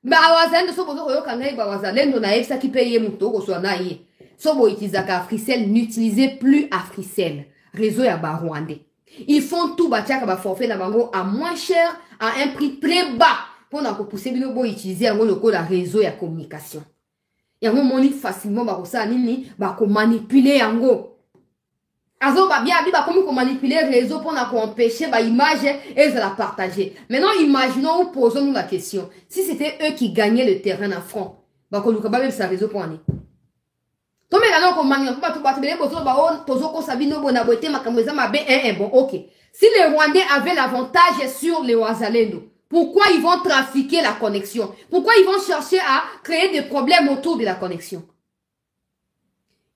Ba wazalendo so bozo yo kangai ba wazalendo na efsa ki paye muto ko so na ye. So bo utiliser Africell, n'utilisez plus Africell. Réseau ya ba rwandais. Ils font tout bachaka ba forfait na bango à moins cher à un prix très bas pour pousser bino utiliser le réseau et la communication. Et on moni facilement manipuler yango. Azo ba bien comment manipuler le réseau pour empêcher l'image et de la partager. Maintenant imaginons ou posons-nous la question. Si c'était eux qui gagnaient le terrain en front, qu'on même sa réseau pour aller. Ok. Si les Rwandais avaient l'avantage sur les Wazalendo, pourquoi ils vont trafiquer la connexion? Pourquoi ils vont chercher à créer des problèmes autour de la connexion?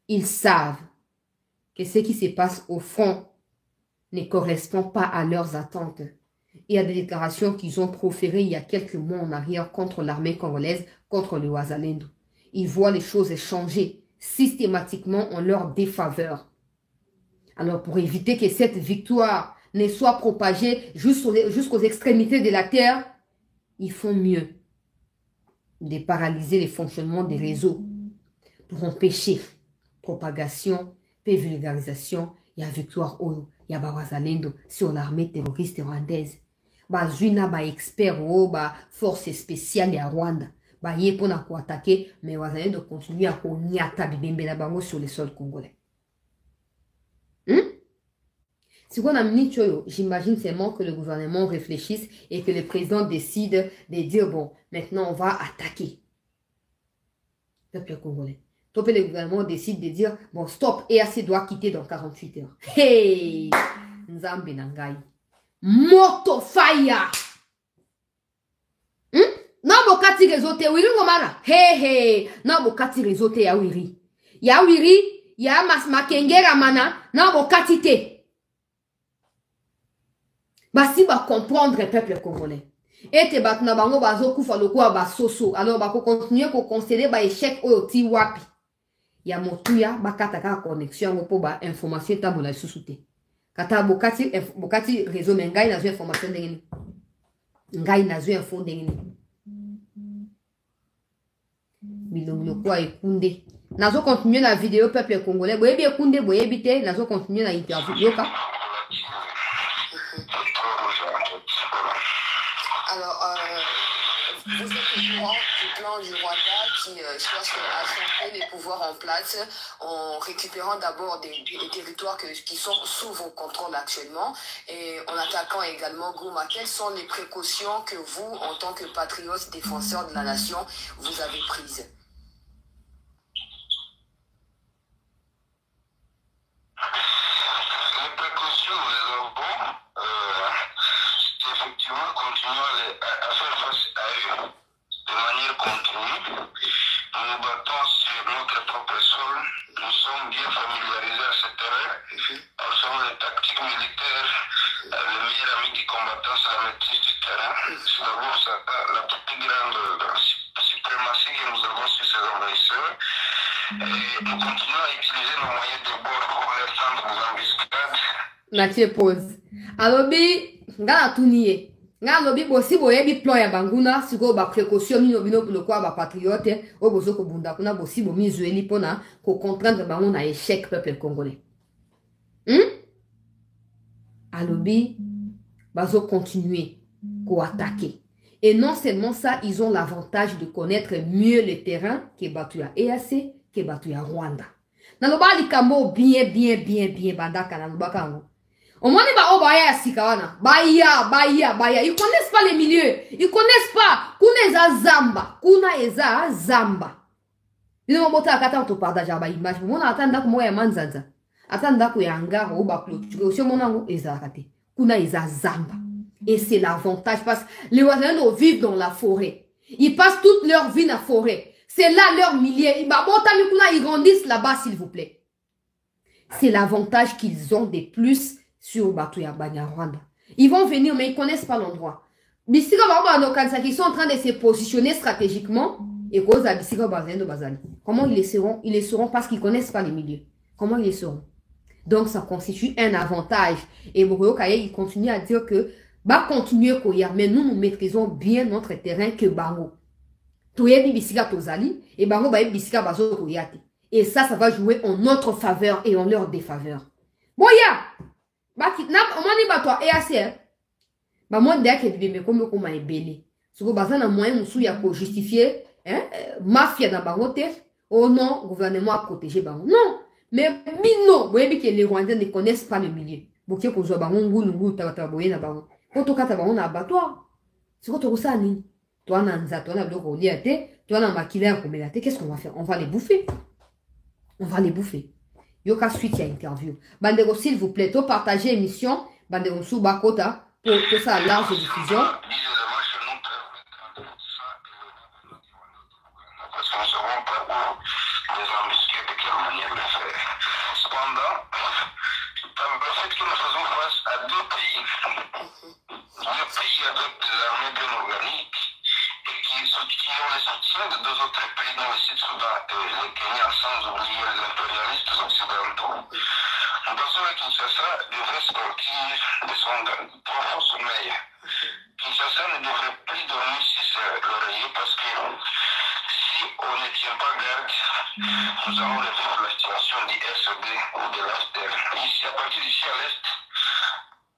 Ils savent que ce qui se passe au front ne correspond pas à leurs attentes. Il y a des déclarations qu'ils ont proférées il y a quelques mois en arrière contre l'armée congolaise, contre les Wazalendo. Ils voient les choses changer systématiquement en leur défaveur. Alors pour éviter que cette victoire ne soit propagée jusqu'aux extrémités de la terre, ils font mieux de paralyser le fonctionnement des réseaux pour empêcher propagation et vulgarisation. Il y a victoire il y a Wazalendo sur l'armée terroriste rwandaise. Bazuna ba expert force spéciale ya Rwanda. Yé pour attaquer, mais Wazalendo continue à konyata bibembe la bango sur le sol congolais. Si on a mis j'imagine seulement que le gouvernement réfléchisse et que le président décide de dire bon, maintenant on va attaquer le peuple congolais. Donc le gouvernement décide de dire bon, stop, EAC doit quitter dans 48 heures. Hey! Nzambe Nangai. Moto fire! Non, bokati réseauté, wiri ngomara. Hey, hey! Non, bokati réseauté ya wiri. Ya wiri, ya makengera mana, non, bokati te. Si va comprendre le peuple congolais. Et te batna bango bazo kufa lokwa basoso. Alors bako continuer à considérer ba échec au ti wapi. Ya motuya bakata ka connexion pour ba information tabola susute. Kata bokati réseau mengai na zo information ndengeni. Ngai na zo info ndengeni. Bilongo kwa ekunde. Nazo continuer la vidéo peuple congolais. Boye bien ekunde boye bité nazo continuer la interview yoka. Alors, vous êtes au courant du plan du Rwanda qui cherche à centrer les pouvoirs en place en récupérant d'abord des territoires qui sont sous vos contrôles actuellement et en attaquant également Goma. Quelles sont les précautions que vous, en tant que patriotes défenseurs de la nation, vous avez prises? Continuer à faire face à eux de manière continue. Nous nous battons sur notre propre sol. Nous sommes bien familiarisés à ce terrain. Nous sommes les tactiques militaires. Le meilleur ami du combattant, c'est la maîtrise du terrain. C'est d'abord la plus grande suprématie que nous avons sur ces envahisseurs. Et nous continuons à utiliser nos moyens de bord pour leur tendre des embuscades. Mathieu pose. Alobi, ngana tuniye. Nga lobi bosi boye bi plan ya banguna siko ba précaution mino bino le quoi ba patriote o bozo ko bunda kuna bosi bo mizueli pona ko comprendre bango na échec peuple congolais. Alobi bazo continuer ko attaquer. Et non seulement ça, ils ont l'avantage de connaître mieux le terrain que batu ya EAC, que batu ya Rwanda. Na loba likambo bien bandaka na loba kango. Au moins, ils connaissent pas les milieux. Ils connaissent pas. Kuna eza zamba. Kuna eza zamba. Ils ont monté à 4 ans partage à image. Mon attendant que moi ya manzanza. Attendant que yanga ou ba clôture. Sur mon ango eza raté. Kuna eza zamba. Et c'est l'avantage parce que les Wazalendo vivent dans la forêt. Ils passent toute leur vie dans la forêt. C'est là leur milieu. Ils grandissent là-bas, s'il vous plaît. C'est l'avantage qu'ils ont de plus sur Batuya Rwanda. Ils vont venir, mais ils ne connaissent pas l'endroit. Ils sont en train de se positionner stratégiquement. Et comment ils les seront? Ils les seront parce qu'ils ne connaissent pas les milieux. Comment ils les seront? Donc, ça constitue un avantage. Et Bokoyokaye, il continue à dire que bah continuer Koya, mais nous maîtrisons bien notre terrain que Bango. Toyebi Bisika Tozali, et Bango Baye Bisika Bazo Koyate. Et ça va jouer en notre faveur et en leur défaveur. Boya! Ba kidnap, on m'a dit, bah toi, EAC, Bah moi dès que bébé comme comment est belé. Ce que bazan a moyen musu ya pour justifier mafia na bangote. Oh non, gouvernement a protégé bango. Non, mais non, vous voyez que les Rwandais ne connaissent pas le milieu. Boké ko zo bango ngulu ta boye na bango. Ko to kata bango na abattoir. C'est quoi to ça ni? Toi na nza, toi na biloko liate, toi na maquillage ko melate, qu'est-ce qu'on va faire? On va les bouffer. On va les bouffer. Yoka suite à interview. Bandego s'il vous plaît, to partager émission, bandego sou bakota. Pour ça, large diffusion. Parce qu'on ne saura pas où les embusquer de quelle manière le faire. Cependant, le fait que nous faisons face à deux pays avec des armées bien organiques et qui ont le soutien de deux autres pays dans le Sud-Soudan et le Kenya, sans oublier les impérialistes occidentaux. Nous pensons que Kinshasa devrait sortir de son profond sommeil. Kinshasa ne devrait plus dormir sur l'oreiller parce que si on ne tient pas garde, nous allons revivre la situation du SD ou de l'AFDR. Ici, à partir d'ici à l'Est,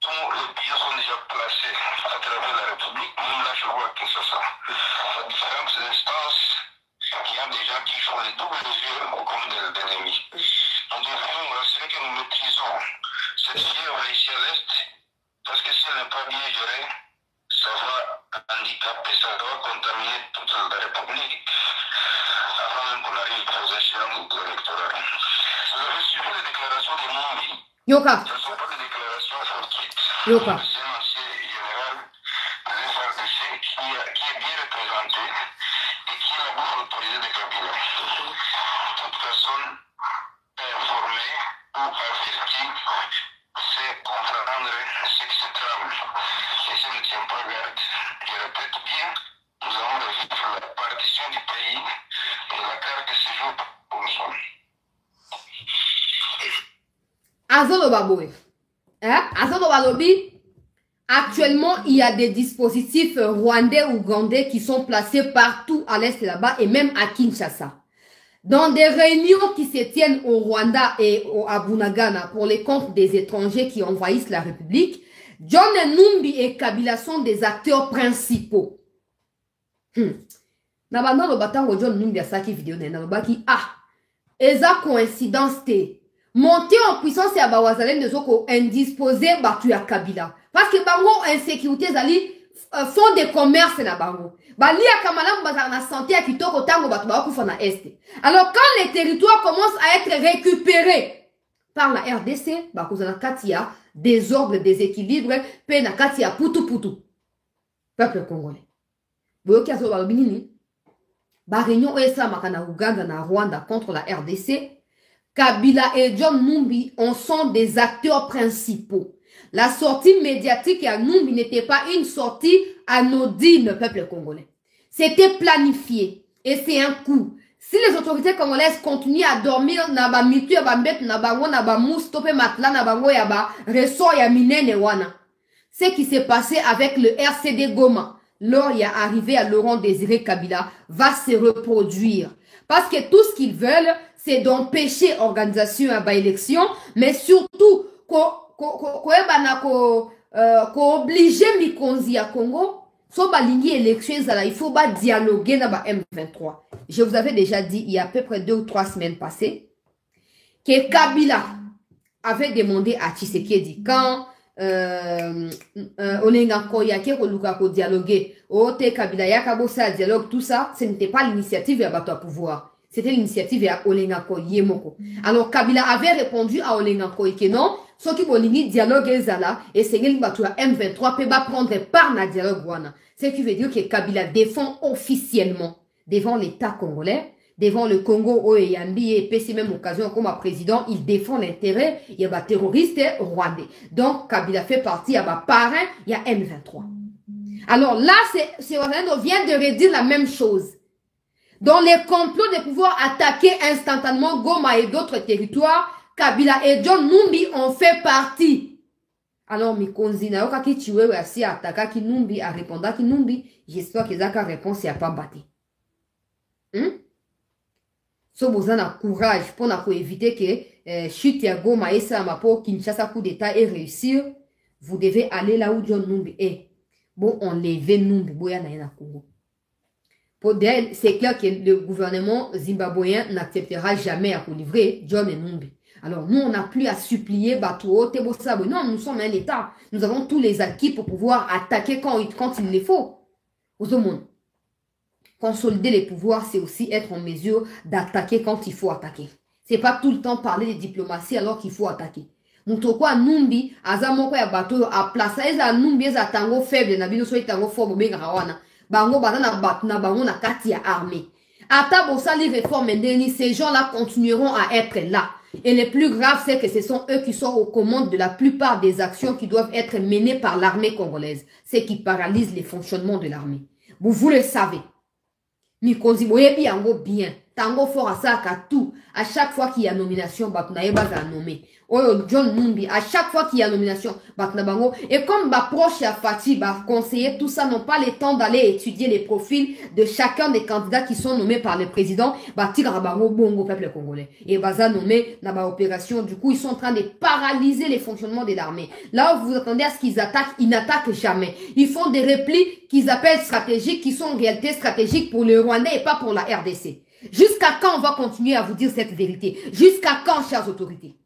tous les pays sont déjà placés à travers la République, même là je vois Kinshasa. À différentes instances, il y a des gens qui font les doubles jeux comme des ennemis. Nous devrions nous assurer que nous maîtrisons cette fièvre ici à l'Est, parce que si elle n'est pas bien gérée, ça va handicaper, ça va contaminer toute la République avant même qu'on arrive aux échéances électorales. Vous avez suivi les déclarations de Mumbi. Yoka. Ce ne sont pas des déclarations fortuites. Yoka. C'est un ancien général de FRDC qui est bien représenté et qui est la bouche autorisée de Kabila. Toute personne informée ou avertie c'est comprendre ce qui se trame. Et si on ne tient pas garde, je répète bien, nous allons revivre la partition du pays et la carte se joue pour nous. Azolo Baboé. Azolo Balobi. Actuellement, il y a des dispositifs rwandais ou ougandais qui sont placés partout à l'est là-bas et même à Kinshasa. Dans des réunions qui se tiennent au Rwanda et à Bunagana pour les comptes des étrangers qui envahissent la République, John Numbi et Kabila sont des acteurs principaux. Nabanda lo batango John Numbi a saki vidéo na baki eza coïncidence te. Monter en puissance et à Bawazalen de Zoko indisposé batu ya Kabila. Parce que bango insécurité zali font des commerces na bango. Bali ya kamalam bazar na santé à kitoko tango batu ba kufa na est. Alors quand les territoires commencent à être récupérés par la RDC, ba kozana katia désordre, déséquilibre, pe na katia putu putu. Peuple congolais. Boyoki azo ba binini. Ba réunion esa makana Uganda na Rwanda contre la RDC. Kabila et John Numbi en sont des acteurs principaux. La sortie médiatique à Numbi n'était pas une sortie anodine, peuple congolais. C'était planifié. Et c'est un coup. Si les autorités congolaises continuent à dormir, naba mitu ya bambet, nabango, naba mousse, tope matla, nabango, yaba, ressort, ya minene, wana. Ce qui s'est passé avec le RCD Goma, lors il y a arrivé à Laurent Désiré Kabila, va se reproduire. Parce que tout ce qu'ils veulent, c'est d'empêcher l'organisation à l'élection, mais surtout, obliger Mikonzi à Congo, so baligner élection, il faut dialoguer dans M23. Je vous avais déjà dit, il y a à peu près 2 ou 3 semaines passées, que Kabila avait demandé à Tshisekedi, quand Olenga Koyake ko dialoguer, Ote Kabila Yakabosa dialogue, tout ça, ce n'était pas l'initiative à bateau à pouvoir. C'était l'initiative à Olenga Koyemoko. Alors Kabila avait répondu à Olenga Koy que non, ce qui bolini dialogue ezala et c'est qu'il bateau à M23 peut pas prendre part na dialogue wana. Ce qui veut dire que Kabila défend officiellement devant l'État congolais, devant le Congo Oyambi et PC même occasion comme président, il défend l'intérêt, il y a des terroristes rwandais. Donc Kabila fait partie, il y a des parrains, il y a M23. Alors là, c'est vient de redire la même chose. Dans les complots de pouvoir attaquer instantanément Goma et d'autres territoires, Kabila et John Numbi en fait partie. Alors, Mikonzi, na yoka ki chiwewe asi ataka ki Numbi a répondu ki Numbi, j'espère que Zaka réponse n'a pas battu. So bozana courage pour éviter que chute ya Goma et ça ma pour Kinshasa coup d'état et réussir, vous devez aller là où John Numbi est. bon enlever Numbi Boya na Congo. C'est clair que le gouvernement zimbabwéen n'acceptera jamais à livrer John et Numbi. Alors nous, on n'a plus à supplier Batou, non, nous sommes un État. Nous avons tous les acquis pour pouvoir attaquer quand il le faut. Aux hommes. Consolider les pouvoirs, c'est aussi être en mesure d'attaquer quand il faut attaquer. C'est pas tout le temps parler de diplomatie alors qu'il faut attaquer. Moutokwa Numbi, azamoko ya bateau à place, eza Numbi eza tango faible, na bino so tango fort benga wana. Bango batana batna bango na kati ya armée. Ata bosali réforme ndeni, ces gens-là continueront à être là. Et le plus grave, c'est que ce sont eux qui sont aux commandes de la plupart des actions qui doivent être menées par l'armée congolaise. C'est qui paralyse les fonctionnements de l'armée. Vous le savez. Mikonzi boyebi yango bien. Tango fort à ça qu'à tout. À chaque fois qu'il y a nomination, Batnaeba va nommer. Oh, John Numbi, à chaque fois qu'il y a nomination, Batnabango. Et comme proche à Fatih, conseiller, tout ça n'ont pas le temps d'aller étudier les profils de chacun des candidats qui sont nommés par le président. Tigarabango, Bongo, peuple congolais. Et Baza nommé dans opération. Du coup, ils sont en train de paralyser les fonctionnements de l'armée. Là où vous attendez à ce qu'ils attaquent, ils n'attaquent jamais. Ils font des replis qu'ils appellent stratégiques, qui sont en réalité stratégiques pour le Rwandais et pas pour la RDC. Jusqu'à quand on va continuer à vous dire cette vérité? Jusqu'à quand, chères autorités?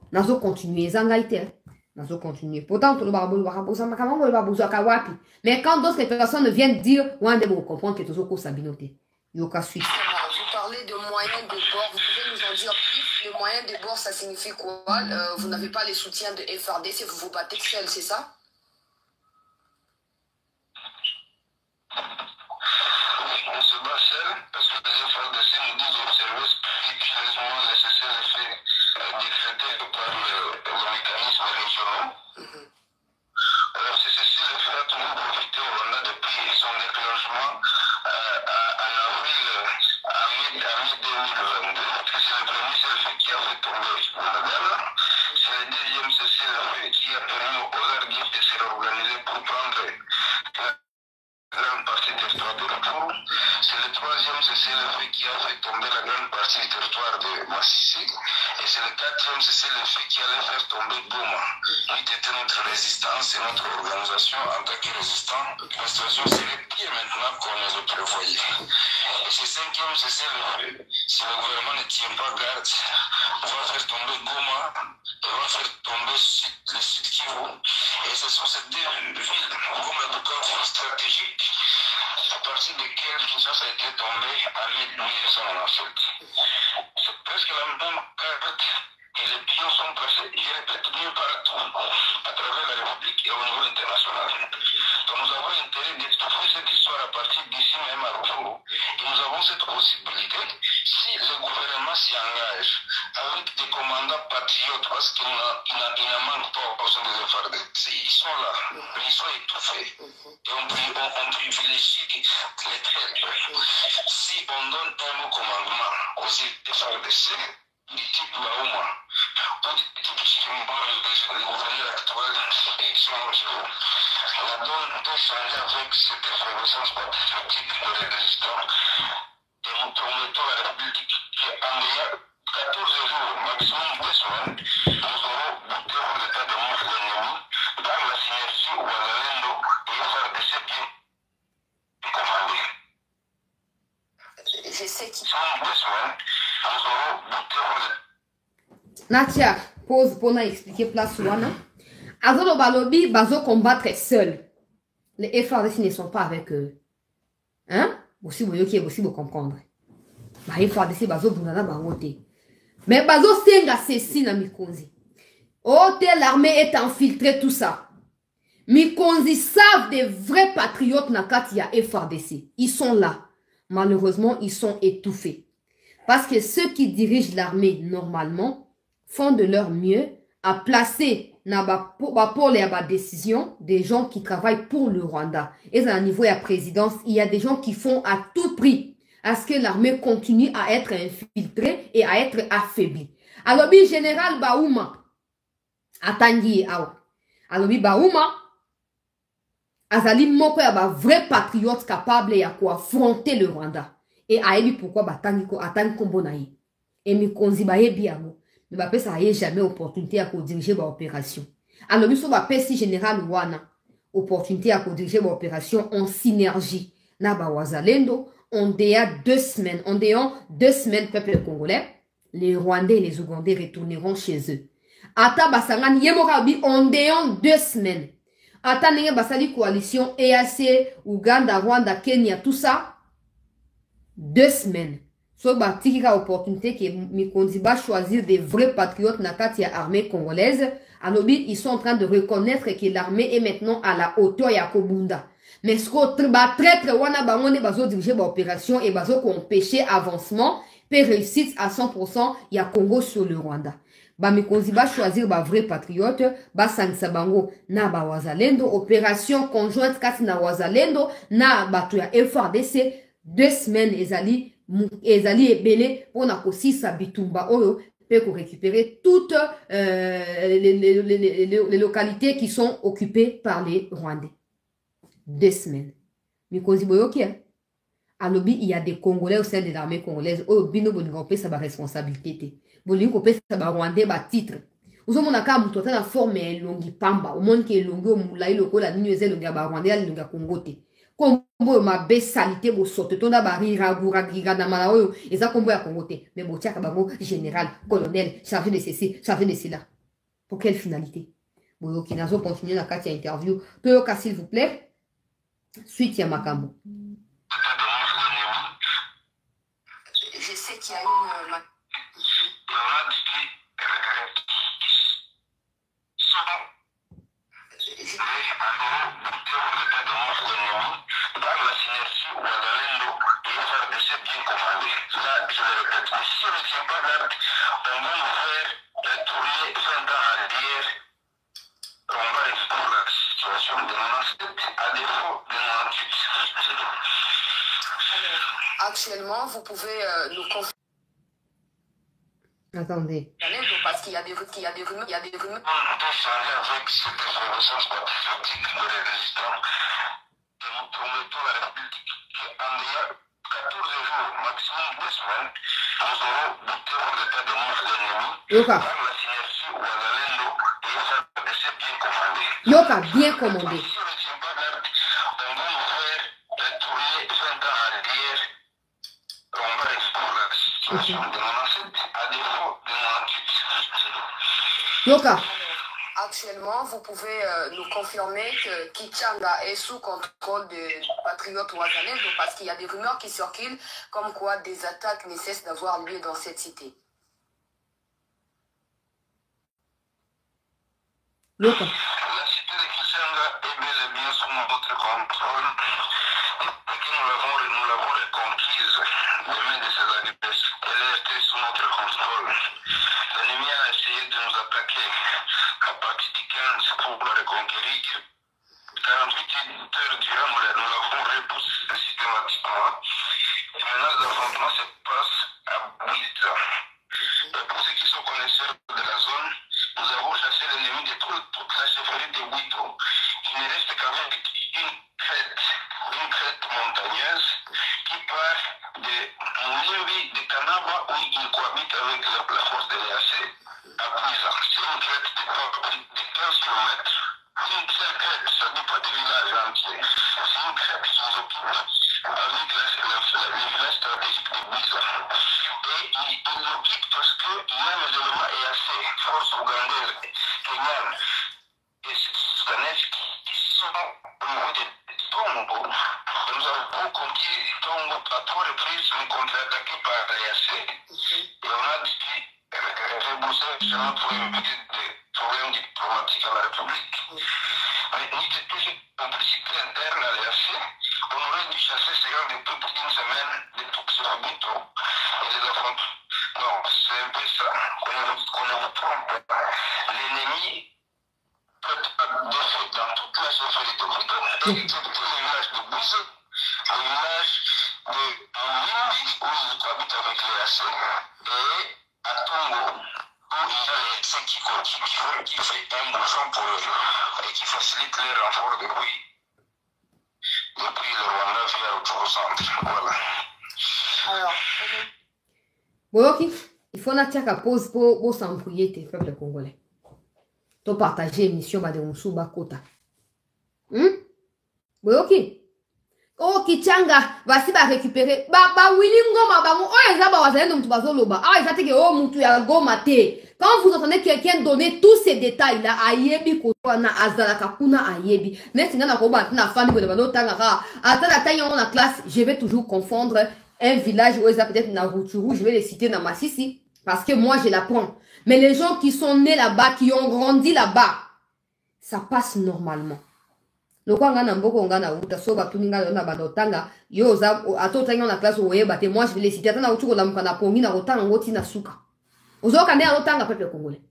Nazo continuer, zangaïté. Nazo continuer. Pourtant, mais quand d'autres personnes viennent dire, vous comprendre que tout ça sabinoté. Yoka suite. Vous parlez de moyens de bord. Vous pouvez nous en dire plus? Le moyen de bord, ça signifie quoi? Vous n'avez pas les soutiens de FRDC, vous vous battez seul, c'est ça? On se bat seul parce que les FRDC nous disent d'observer scrupuleusement les cessez-le-feu décrétés par les mécanismes régionaux. Alors ces cessez-le-feu a toujours profité au Rwanda depuis son déclenchement en avril, à mi-2022. C'est le premier cessez-le-feu qui a fait tomber la Ghana. C'est le deuxième cessez-le-feu qui a permis aux Argifs de se réorganiser pour prendre la grande partie du territoire de Rutshuru. C'est le troisième cessez-le-feu qui a fait tomber la grande partie du territoire de Massissi. Et c'est le quatrième cessez-le-feu qui allait faire tomber Goma. Lui était notre résistance et notre organisation en tant que résistant. La situation serait pire maintenant qu'on les prévoyait. Et ce cinquième cessez-le-feu, si le gouvernement ne tient pas garde, on va faire tomber Goma et on va faire tomber le sud Kivu. Et ce sont ces deux villes, comme la Bukavu stratégique, à partir desquelles tout ça a été tombé en 1997. C'est presque la même carte et les pions sont placés, je répète, bien partout, à travers la République et au niveau international. Donc nous avons intérêt d'étouffer cette histoire à partir d'ici même à Rutshuru. Et nous avons cette possibilité, si le gouvernement s'y engage avec des commandants patriotes, parce qu'il n'en manque pas au sein des FARDC, ils sont là, mais ils sont étouffés. Et on privilégie les traîtres. Si on donne un mot commandement aux FARDC, du type Baouma, ou du type Chimba, le gouverneur actuel, et son la donne peut changer avec cette effervescence patriotique de la résistance. Et nous promettons à la République qu'en 14 jours, maximum 2 semaines, nous aurons bouté pour l'état de mort de l'ennemi par la synergie ou à l'alendo et FRDC bien commandé. Je sais qu'il En 2 semaines, nous aurons bouté pour l'état. Natia, pause pour nous expliquer place wana. Azolo balobi bazo combattre seul. Les FRDC ne sont pas avec eux. Hein? Aussi vous qui est aussi vous comprendre. Bah FRDC bazo bunana bangote. Mais bazo senga ceci na Mikonzi. Oh l'armée est infiltrée tout ça. Mikonzi savent des vrais patriotes na katia FRDC. Ils sont là. Malheureusement, ils sont étouffés. Parce que ceux qui dirigent l'armée normalement font de leur mieux à placer pour les décisions des gens qui travaillent pour le Rwanda. Et à un niveau de la présidence, il y a des gens qui font à tout prix à ce que l'armée continue à être infiltrée et à être affaiblie. Alors, le général Baouma, Atangi, alors Baouma, Azali Moko ya ba vrai patriote capable ya quoi affronter le Rwanda. Et ayebi pourquoi Batangi Kombo naï. Et Mikonzi bayebi yango. Mais ça n'a jamais opportunité à diriger l'opération. Alors, nous sommes à Pessi Général Wana. Opportunité à diriger l'opération en synergie. Naba Wazalendo, on déa 2 semaines. On déa 2 semaines, peuple congolais. Les Rwandais et les Ougandais retourneront chez eux. Ata Basangan Yemorabi, on déa 2 semaines. Ata Nenge Basali coalition, EAC, Ouganda, Rwanda, Kenya, tout ça. 2 semaines. So batiki ka opportunité que Mikondi va choisir des vrais patriotes nakati ya armée congolaise. Anobi, ils sont en train de reconnaître que l'armée est maintenant à la hauteur ya Kobunda. Mais ce qu'on traître wana bangone bazo diriger l'opération et bazo qu'on empêcher avancement peut réussir à 100% ya Congo sur le Rwanda. Ba Mikondi va choisir ba vrais patriotes, ba sangisa bango na ba wazalendo, opération conjointe kati na wazalendo na batu ya FARDC. 2 semaines ezali ebele pour na kosisa bitumba oyo pour récupérer toutes les localités qui sont occupées par les Rwandais. 2 semaines. Mikozi boyoki alobi, il y a des Congolais au sein de l'armée congolaise oyo bino bolinga kopesa ba responsabilité. Bolinga kopesa ba Rwandais ba titre. Uzomona ka mutu na forme elongi pamba, omoni ke elongi omulai lokola nini ezelo nga ba Rwandais alonga Congo te. Kombo ma besalité bo sote tonda bari ragura na malaoyo eza kombo ya Congo te mais bo tiaka bango général colonel chargé de ceci chargé de cela pour quelle finalité bo kinazo continuer na kati ya interview toyoka s'il vous plaît suite ya makambo. Je sais qu'il y a une Actuellement, vous pouvez nous confirmer. Attendez. Parce qu'il y a des rumeurs, il y a des rumeurs. On peut changer avec cette effervescence patriotique de les résistants. Et nous promettons à la République qu'en 14 jours, maximum 2 semaines, nous aurons buté hors l'état de mort l'ennemi. Yoka. Par la synergie Ouazalendo et FARDC bien commandé. Yoka, bien commandé. Si on ne tient pas l'ordre, on va nous faire retourner 20 ans en arrière. On va explorer la situation de 97 à défaut de 98. Yoka. Actuellement, vous pouvez nous confirmer que Kichanga est sous contrôle des patriotes Ouazalendo parce qu'il y a des rumeurs qui circulent comme quoi des attaques ne cessent d'avoir lieu dans cette cité. Yoka. La cité de Kichanga est bel et bien sous notre contrôle et que nous l'avons reconquise des mains de ses agresseurs. Elle est restée sous notre contrôle. L'ennemi a essayé de nous attaquer à partir du 15 pour la reconquérir. 48 heures durant, nous l'avons repoussé systématiquement. Et maintenant, l'affrontement se passe à Bouita. Et pour ceux qui sont connaisseurs de la zone, nous avons chassé l'ennemi de toute la chefferie de Bouito. Il ne reste qu'avec une crête montagneuse qui part de Moulimbi, de Kanaba, où il cohabite avec la force de l'EAC, à Bouiza. C'est une crête de 15 km. Une seule crête, ça n'est pas des villages entiers. C'est une crête qui nous occupe avec le village stratégique de Bouiza. Et il l'occupe parce qu'il y a les éléments EAC, force ougandaise, kenyanes et soudanaises qui sont au niveau de Tongo. Nous avons conquis Tongo à 3 reprises, mais contre-attaqué par l'EAC. Et on a dit rebousser justement pour éviter des problèmes diplomatiques à la République. Mais ni de toute une complicité interne à l'EAC, on aurait dû chasser ces gens depuis plus d'une semaine de Tuxirabuto et les affrontements. Non, c'est un peu ça, qu'on ne vous trompe pas. L'ennemi peut pas défaut dans toute la chefferie de Bouito, excepté le village de Bouzo, le village de Moulimbi, où ils cohabitent avec l'EAC, et à Tongo, où il y a les EAC qui fait un bouchon pour eux et qui facilite les renforts depuis le Rwanda via le centre. Voilà. Alors, Boyoki, il faut na tiaka pause pour s'embrouiller tes peuples congolais. to partager émission ba de musu ba kota. Ok. Oh kichanga basi ba récupérer ba Willy Ngoma ba mo oh eza ba wazalendo mutu bazoloba ah eza teke oh mutu ya Goma te. Quand vous entendez quelqu'un donner tous ces détails là ayebi ko na azalaka kuna ayebi mais singa na ko ba na fani ko ba tanga ka atala tanya na classe je vais toujours confondre un village où ils ont peut-être na Rutshuru, je vais les citer dans Massissi parce que moi je l'apprends. Mais les gens qui sont nés là-bas, qui ont grandi là-bas, ça passe normalement. Loko ngana mboko ngana uta so batuninga na badotanga yo za atotanga na classe oye bate moi je vais les citer na utuko la mukana pongi na otanga ngoti na suka. Ozoka ne otanga peuple congolais.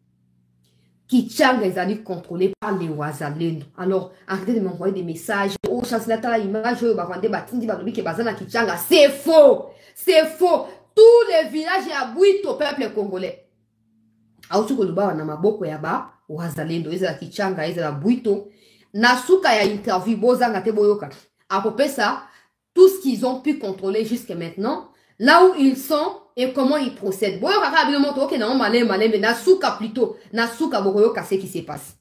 Kichanga ezali contrôlé par les wazalendo. Alors arrêtez de m'envoyer des messages. Oh chancelier la image yo ba vande batindi ba lobi ke bazana Kichanga, c'est faux. C'est faux. Tous les villages ya buito peuple congolais. Autuko luba na maboko ya ba wazalendo ezala Kichanga ezala buito. Nasuka ya interview bozanga te boyoka. Après ça, tout ce qu'ils ont pu contrôler jusqu'à maintenant, là où ils sont et comment ils procèdent. Boyoka ka bien montre OK na malé mais Nasuka plutôt, Nasuka boyoka ce qui se passe.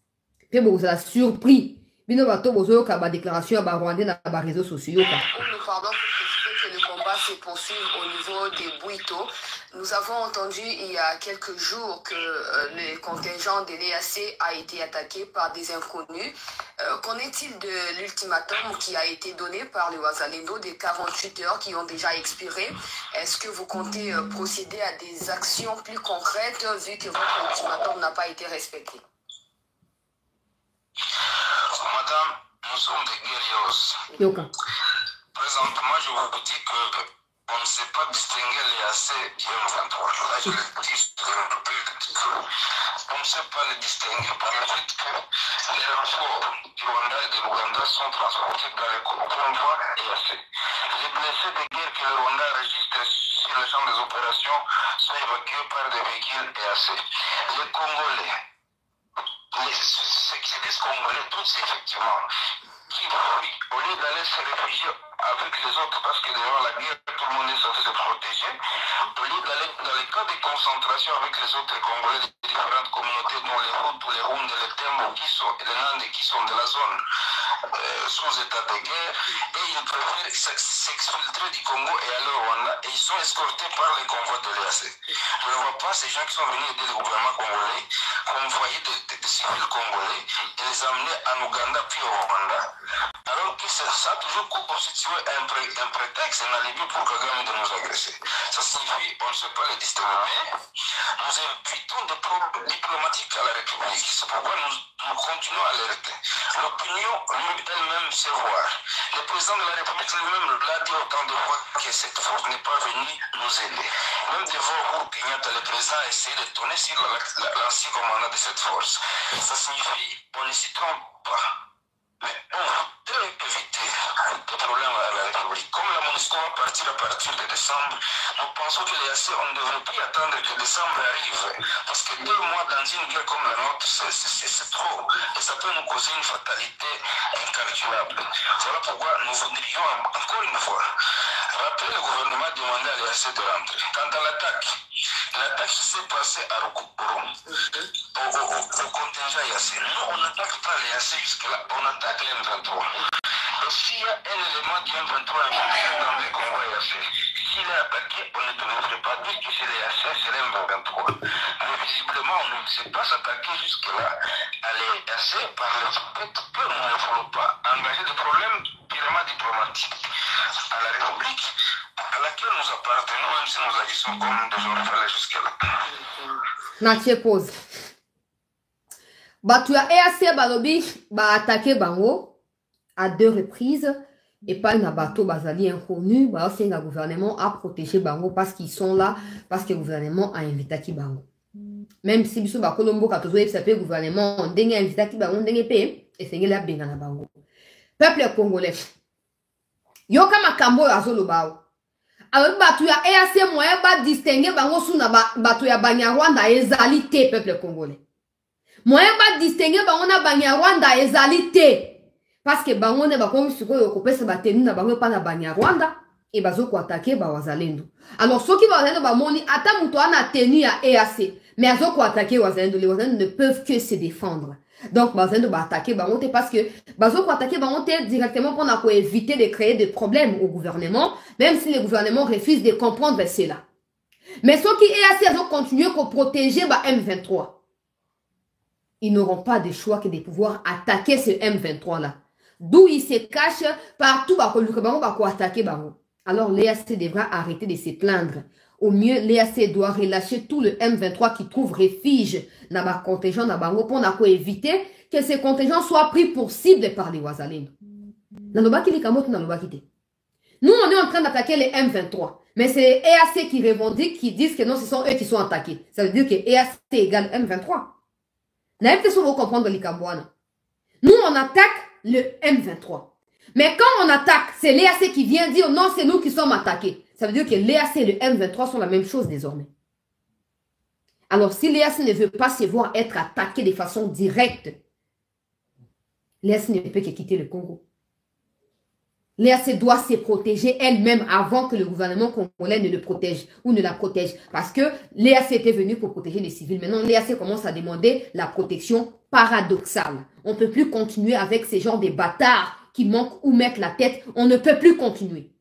Pe vous a surpris. Bino bato boyoka ba déclaration ba Rwandais na ba réseaux sociaux. Pardon pour préciser que le combat se poursuit au niveau des Bouito. Nous avons entendu il y a quelques jours que le contingent de l'EAC a été attaqué par des inconnus. Qu'en est-il de l'ultimatum qui a été donné par le Wazalendo des 48 heures qui ont déjà expiré? Est-ce que vous comptez procéder à des actions plus concrètes vu que votre ultimatum n'a pas été respecté? Madame, nous sommes des guerriers. Présentement, je vous dis qu'on ne sait pas distinguer les AC et M23. Là, je le dis, on ne sait pas les distinguer par le fait que les renforts du Rwanda et de l'Ouganda sont transportés dans les convois EAC. Les blessés de guerre que le Rwanda enregistre sur le champ des opérations sont évacués par des véhicules EAC. Les Congolais, ceux qui se disent Congolais, tous effectivement, qui fuient, au lieu d'aller se réfugier avec les autres, parce que devant la guerre, tout le monde est censé se protéger, au lieu d'aller dans les cas de concentration avec les autres Congolais de différentes communautés, dont les Hutus, les Rwandais, les Tembo, et les Nandais qui sont de la zone sous état de guerre, et ils préfèrent s'exfiltrer du Congo et aller au Rwanda, et ils sont escortés par les convois de l'EAC. Je ne vois pas ces gens qui sont venus aider le gouvernement congolais, convoyer des civils congolais, et les amener en Ouganda puis au Rwanda, alors que ça a toujours constitué un prétexte, un alibi pour Kagame de nous agresser. Ça signifie qu'on ne sait pas les distinguer. Nous invitons des problèmes diplomatiques à la République. C'est pourquoi nous continuons à alerter. L'opinion elle-même sait voir. Le président de la République lui-même l'a dit autant de fois que cette force n'est pas venue nous aider. Même devant Uhuru Kenyatta, le président a essayé de tourner sur l'ancien commandant de cette force. Ça signifie qu'on ne s'y trompe pas. Mais on peut éviter des problèmes à la République. Comme la MONUSCO va partir à partir de décembre, nous pensons que les AC, on ne devrait plus attendre que décembre arrive. Parce que 2 mois dans une guerre comme la nôtre, c'est trop. Et ça peut nous causer une fatalité incalculable. Voilà pourquoi nous voudrions, encore une fois, rappeler le gouvernement demander à l'EAC de rentrer. Quant à l'attaque s'est passée à Rukukuru, au contingent EAC. Nous, on n'attaque pas l'EAC jusque-là, on attaque l'M23. Et s'il y a un élément du M23 dans les convois EAC, s'il est attaqué, on ne devrait pas dire que c'est l'EAC, c'est l'M23. Mais visiblement, on ne sait pas s'attaquer jusque-là à l'EAC par le fait que nous ne voulons pas engager des problèmes purement diplomatiques à la République à laquelle nous appartenons, même si nous agissons comme des orphelins jusque-là. Natie pause. Batu ya EAC balobi ba attaqué bango à 2 reprises et pas une bateau bazali inconnu, ba c'est le gouvernement a protégé bango parce qu'ils sont là, parce que le gouvernement a invité ki bango. Même si biso ba kolombo katozo e sape gouvernement ndenge invité ki bango ndenge pe et c'est la benga na bango. Peuple congolais. Yo kama kambo azolo bao. Alors batu ya EAC moyen ba distinguer bango suna batu ya Banyarwanda ezali te peuple congolais. Moyen ba distinguer bango na Banyarwanda ezali te. Parce que bango ne ba komi sikoyo kopesa ba tenu na bango pa na Banyarwanda et bazo ko attaquer ba wazalendo. Alors ceux qui wazalendo ba moni ata muto ana tenu ya EAC mais azo ko attaquer wazalendo, les wazalendo ne peuvent que se défendre. Donc, Bazendo va attaquer Bangote parce que Bazo va attaquer Bangote directement pour éviter de créer des problèmes au gouvernement, même si le gouvernement refuse de comprendre cela. Mais ceux qui est assez, ils ont continué pour protéger M23. Ils n'auront pas de choix que de pouvoir attaquer ce M23-là. D'où ils se cachent partout pour attaquer Bango. Alors, l'EAC devra arrêter de se plaindre. Au mieux, l'EAC doit relâcher tout le M23 qui trouve refuge dans le contingent de Bango pour éviter que ces contingents soient pris pour cible par les Ouazalendo. Nous, on est en train d'attaquer les M23. Mais c'est les EAC qui revendiquent, qui disent que non, ce sont eux qui sont attaqués. Ça veut dire que EAC égale M23. Vous comprendre nous, on attaque le M23. Mais quand on attaque, c'est l'EAC qui vient dire non, c'est nous qui sommes attaqués. Ça veut dire que l'EAC et le M23 sont la même chose désormais. Alors, si l'EAC ne veut pas se voir être attaqué de façon directe, l'EAC ne peut que quitter le Congo. L'EAC doit se protéger elle-même avant que le gouvernement congolais ne le protège ou ne la protège. Parce que l'EAC était venu pour protéger les civils. Maintenant, l'EAC commence à demander la protection paradoxale. On ne peut plus continuer avec ces genres de bâtards qui manquent ou mettent la tête. On ne peut plus continuer.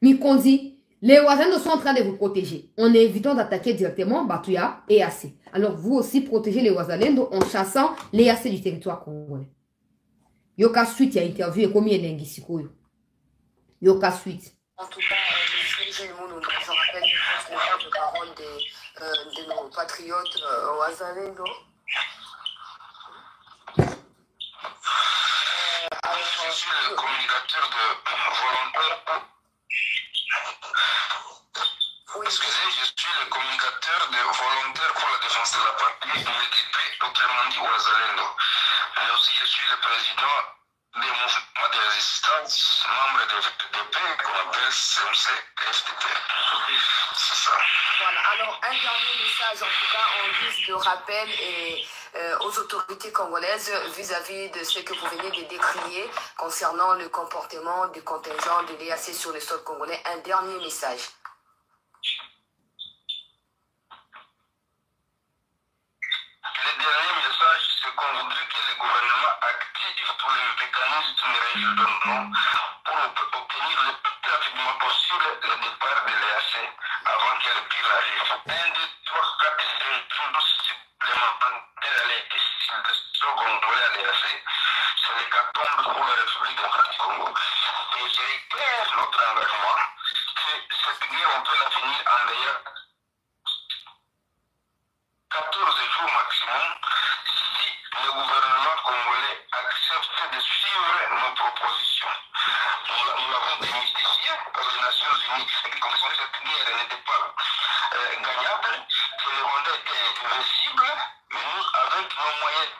Mikondi, les Ouazalendo sont en train de vous protéger. En évitant d'attaquer directement Batuya et EAC. Alors, vous aussi protégez les Ouazalendo en chassant l'EAC du territoire congolais. Yoka suite, il y a interview et combien d'enguisikoyo. Yoka suite. En tout cas, je rappelle que c'est le porte-parole de nos patriotes Ouazalendo. Je suis le communicateur de volontaires. Excusez, je suis le communicateur de volontaires pour la défense de la patrie, UDP, autrement dit Ouazalendo. Mais aussi, je suis le président des mouvements de résistance, membre de FDP, qu'on appelle CMC FDP. C'est ça. Voilà, alors un dernier message en tout cas en guise de rappel aux autorités congolaises vis-à-vis de ce que vous venez de décrier concernant le comportement du contingent de l'EAC sur le sol congolais. Un dernier message. Le dernier message, c'est qu'on voudrait que le gouvernement active tous les mécanismes régionaux pour obtenir le plus rapidement possible le départ de l'EAC avant que le pire arrive. 1, 2, 3, 4 jours supplémentaires à l'existence congolais à l'EAC, c'est l'hécatombe pour la République démocratique du Congo. Et je réitère notre engagement que cette guerre, on peut la finir en meilleur 14 jours maximum si le gouvernement congolais accepte de suivre nos propositions. Nous l'avons démystifié aux Nations Unies et que cette guerre n'était pas gagnable, que le Rwanda était invincible, mais nous, avec nos moyens,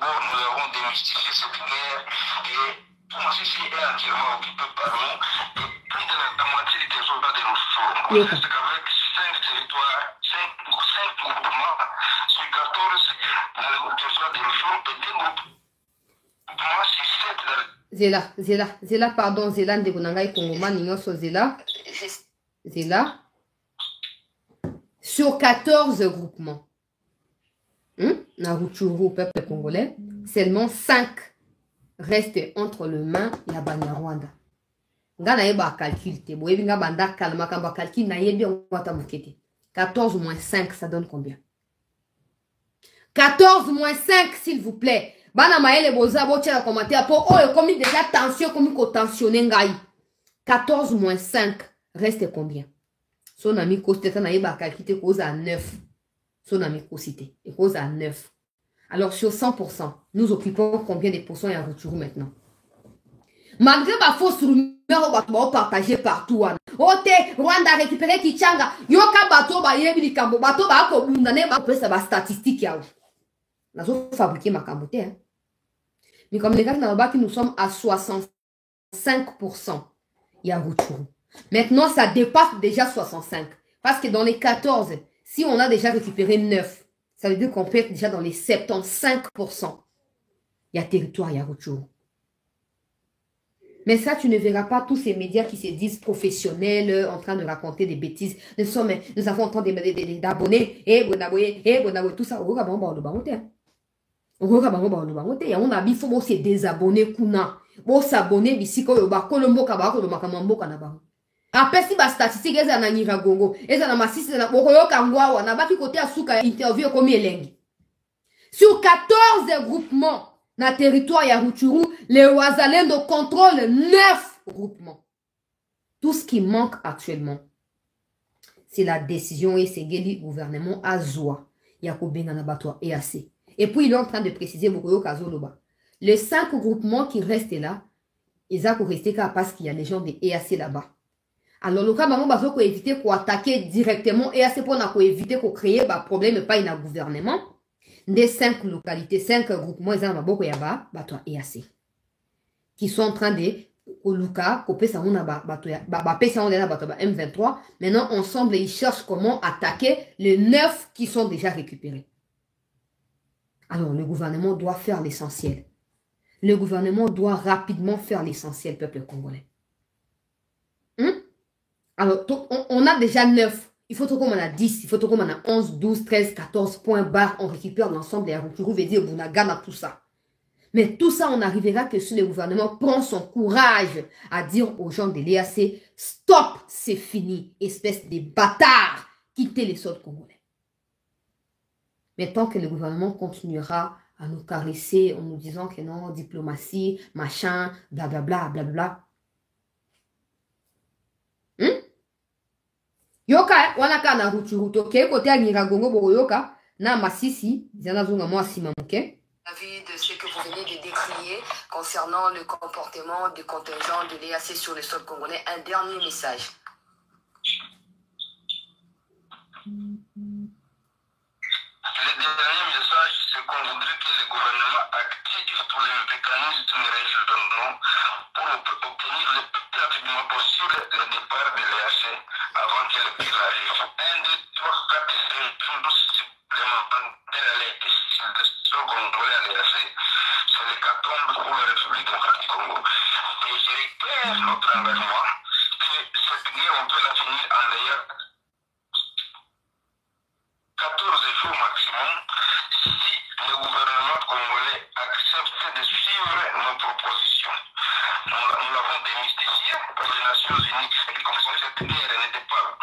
nous avons démystifié cette guerre et tout le est entièrement occupé par nous et plus de la moitié des soldats de nos forces. C'est qu'avec 5 territoires, 5 groupements sur 14 dans le territoire de nos forces et 2 groupements sur 7 Zela, pardon, Zela, Ndegonangai, Kongoma, Nyoso, Zela, sur 14 groupements. Naruchuru, peuple congolais, seulement 5 restent entre les mains de la Banyarwanda. Nga na yeba calcul te boyebi nga banda kalma kamba calcul na yebi ngwata mukete. 14 moins 5 ça donne combien? 14 moins 5 s'il vous plaît. Bana maele boza bo tchela commentaire pour oh comme déjà tension comme ko tensionner ngai. 14 moins 5 reste combien? Son ami Kosteta na yeba calcul te cause à 9. Son ami Kostete et cause à 9. Alors sur 100%, nous occupons combien de pourcents à Rutshuru maintenant? Malgré ma fausse rumeur, on va partager partout. Ote, Rwanda a récupéré Kichanga. Yoka bato ba yebi di kambo. Bato ba ako bundane ba pesa ba statistique ya. Nazo fabriquer ma kambote. Mais comme les gars qui nous sommes à 65%. Il y a Rutshuru. Maintenant, ça dépasse déjà 65. Parce que dans les 14, si on a déjà récupéré 9, ça veut dire qu'on peut être déjà dans les 75%. Il y a territoire, il y a Rutshuru. Mais ça, tu ne verras pas tous ces médias qui se disent professionnels en train de raconter des bêtises. Nous avons autant d'abonnés, tout ça. On a dit faut se désabonner kuna. Bon s'abonner ici quand le bas kolombo kabako le makamambo kanaba. Après si ba statistique eza na Nyiragongo, eza na masisi na bokoyo kangwa wana baki côté asuka interview comme elengi. Sur 14 groupements na territoire ya Rutshuru, les Wazalendo contrôlent 9 groupements. Tout ce qui manque actuellement, c'est la décision et c'est le gouvernement Azoua. Yakobenga na batwa EAC. Et puis il est en train de préciser Bokoyo Kazoloba. Les 5 groupements qui restent là, ils ont resté parce qu'il y a les gens de EAC là-bas. Alors le cas maman pour éviter qu'on attaquer directement EAC pour éviter qu'on crée un problème pas un gouvernement. Des 5 localités, 5 groupements, ils ont beaucoup yaba, batwa EAC. Qui sont en train de Luka, couper ça on a M23. Maintenant ensemble ils cherchent comment attaquer les 9 qui sont déjà récupérés. Alors le gouvernement doit faire l'essentiel. Le gouvernement doit rapidement faire l'essentiel, peuple congolais. Alors on a déjà 9. Il faut qu'on en a 10, il faut qu'on en a 11, 12, 13, 14 points barres. On récupère l'ensemble des Rutshuru, veut dire Bunagana, tout ça. Mais tout ça, on n'arrivera que si le gouvernement prend son courage à dire aux gens de l'EAC, stop, c'est fini, espèce de bâtard, quittez les sols congolais. Mais tant que le gouvernement continuera à nous caresser en nous disant que non, diplomatie, machin, blablabla, blablabla. Yoka, wanaka na Rutshuru, toke, côté à Nyiragongo, Boroyoka, na Masisi, Zanazunga Mwasi Mamuke. Avis de ce que vous venez de décrier concernant le comportement du contingent de l'EAC sur le sol congolais. Un dernier message. Le dernier message, c'est qu'on voudrait que le gouvernement active tous les mécanismes régionaux pour obtenir le plus rapidement possible le départ de l'EAC avant que le pire arrive. 1, 2, 3, 4, 5 jours supplémentaires à l'EAC. Congolais à l'EAC, c'est l'hécatombe pour la République démocratique du Congo. Et je réitère notre engagement que cette guerre, on peut la finir en ayant 14 jours maximum si le gouvernement congolais accepte de suivre nos propositions. Nous l'avons démystifié par les Nations Unies qui considèrent que cette guerre n'était pas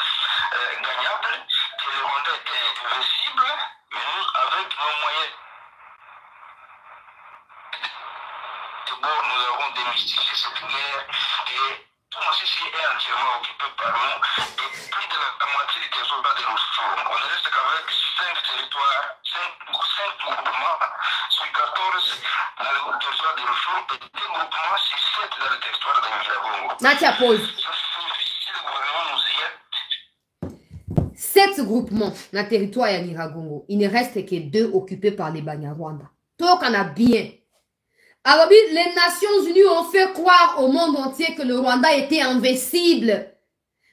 gagnable, que le Rwanda était invincible, mais nous, avec nos moyens, nous avons démystifié cette guerre et tout Masisi est entièrement occupé par nous et plus de la moitié des territoires de Rutshuru. On ne reste qu'avec 5 territoires, 5 groupements sur 14 dans le territoire de Rutshuru et 2 groupements sur 7 dans le territoire de Nyiragongo. Natia pause. Ça signifie si le gouvernement nous y aide. 7 groupements dans le territoire de Nyiragongo. Il ne reste que 2 occupés par les Banyarwanda. Tout qu'on a bien. Alors, les Nations Unies ont fait croire au monde entier que le Rwanda était invincible.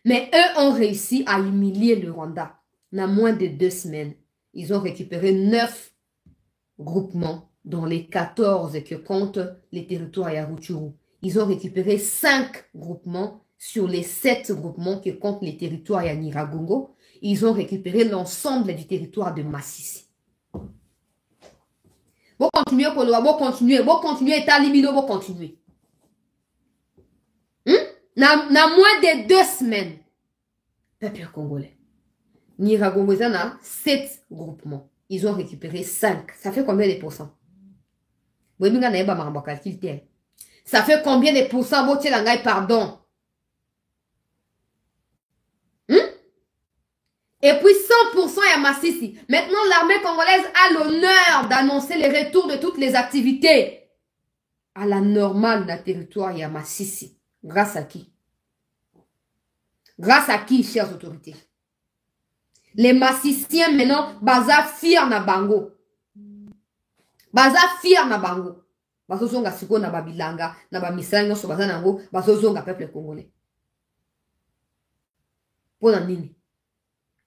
Mais eux ont réussi à humilier le Rwanda. En moins de 2 semaines, ils ont récupéré 9 groupements dans les 14 que comptent les territoires à Rutshuru. Ils ont récupéré 5 groupements sur les 7 groupements que comptent les territoires à Nyiragongo. Ils ont récupéré l'ensemble du territoire de Masisi. Vous continuez, vous continuez, Talibino, vous continuez. Na moins de 2 semaines, peuple congolais, Nyiragongo, il y a 7 groupements. Ils ont récupéré 5. Ça fait combien de pourcents? Ça fait combien de pourcents? Pardon. Et puis 100% à Masisi. Maintenant, l'armée congolaise a l'honneur d'annoncer le retour de toutes les activités à la normale dans le territoire à Masisi. Grâce à qui? Grâce à qui, chères autorités? Les Massisiens maintenant, baza fier na bango. Baza fier na bango. Bazo zonga siko na babilanga, na bamisala nyonso baza nango, bazo zonga peuple congolais. Pour na nini?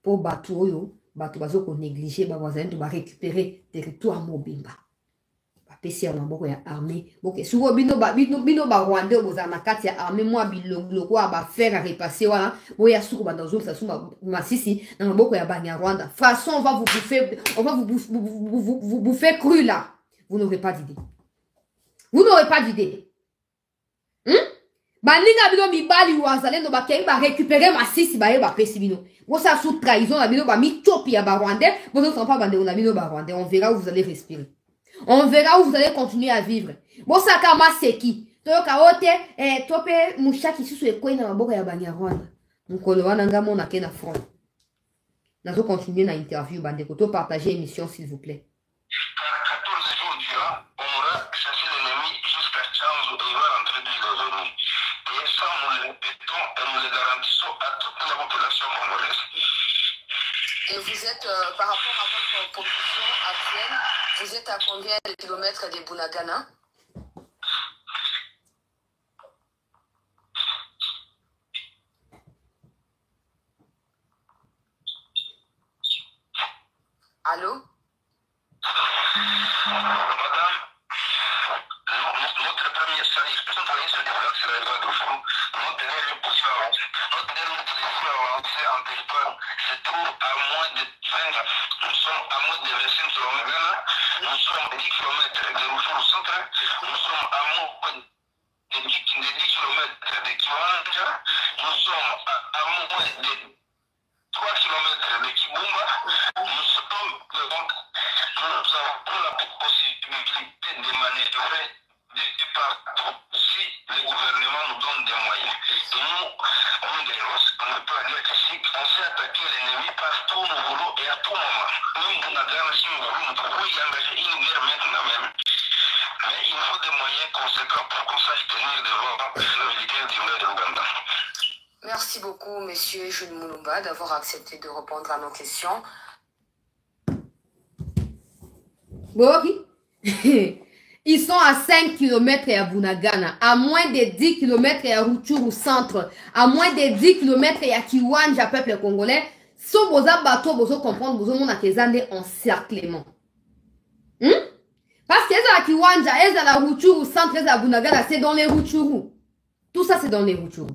Pour Batuoyo, Batu bazo ko négliger, ba récupérer territoire mobimba. pesi ya maboko ya armée boke suko bino ba Rwandais boza na kati ya armée moi biloko kwa ba faire à repasser wana boya suko ba dans ça suma masisi na maboko ya Banyarwanda façon on va vous bouffer cru là. Vous n'aurez pas d'idée. Vous n'aurez pas d'idée. Baninga bino mibali wazalendo bakei ba récupérer masisi ba yeba pesi bino. Bo ça sous trahison na bino ba mi chopi ya ba Rwandais, bo ne sont pas bande na bino ba Rwandais, on verra où vous allez respirer. On verra où vous allez continuer à vivre. Bo ça kama seki. To kaote tope mushaki susu ekoi na maboko ya Banyarwanda. Mukolo wana ngamo na kena front. Nazo continuer na interview bande ko to partager émission s'il vous plaît. 14 jours durant, on aura chassé l'ennemi jusqu'à Tchanzu et il va rentrer d'où il est venu. Et ça, nous le répétons et nous le garantissons à toute la population congolaise. Et vous êtes, par rapport à votre position actuelle, vous êtes à combien de kilomètres de Bunagana? Allô? Madame, notre première expression travailler sur le développement, c'est la loi de fond. Notre dernière position avancée, en territoire, se trouve à moins de 20, nous sommes à moins de 25 km. Nous sommes à 10 km de Rufuru centre, nous sommes à moins de 10 km de Kiwanja, nous sommes à moins de 3 km de Kibumba, nous sommes donc, nous avons la possibilité de manœuvrer de partout si le gouvernement nous donne des moyens. Et nous, on est des Russes, on ne peut pas dire que si on sait attaquer l'ennemi partout où nous voulons et à tout moment. Même pour la guerre, si nous voulons, nous pouvons y engager une guerre maintenant même. Mais il faut des moyens conséquents pour qu'on sache tenir devant le militaire du nord de l'Ouganda. Merci beaucoup, monsieur Jules Mulumba, d'avoir accepté de répondre à nos questions. Bon, ils sont à 5 km à Bunagana, à moins de 10 km à Rutshuru centre, à moins de 10 km à Kiwanja, peuple congolais. Si vous avez bateau, vous comprendre, vous avez un encerclement. Parce que les à Kiwanja, les à la Rutshuru centre, les à Bunagana, c'est dans les Rutshuru. Tout ça, c'est dans les Rutshuru.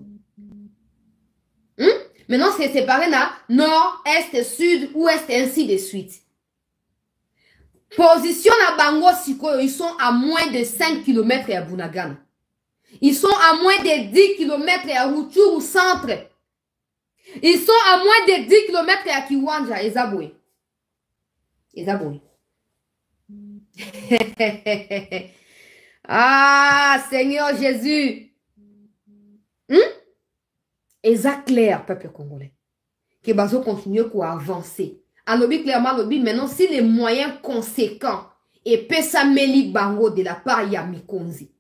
Maintenant, c'est séparé là, nord, est, sud, ouest, ainsi de suite. Position à Bango Siko, ils sont à moins de 5 km à Bunagana. Ils sont à moins de 10 km à Rutshuru centre. Ils sont à moins de 10 km à Kiwanja et Zaboué. Ah, Seigneur Jésus. Et ça clair, peuple congolais. Que Bazo continue à avancer. Alobi clairement, alobi maintenant, si les moyens conséquents et Pesameli Bango de la part Yamikonzi,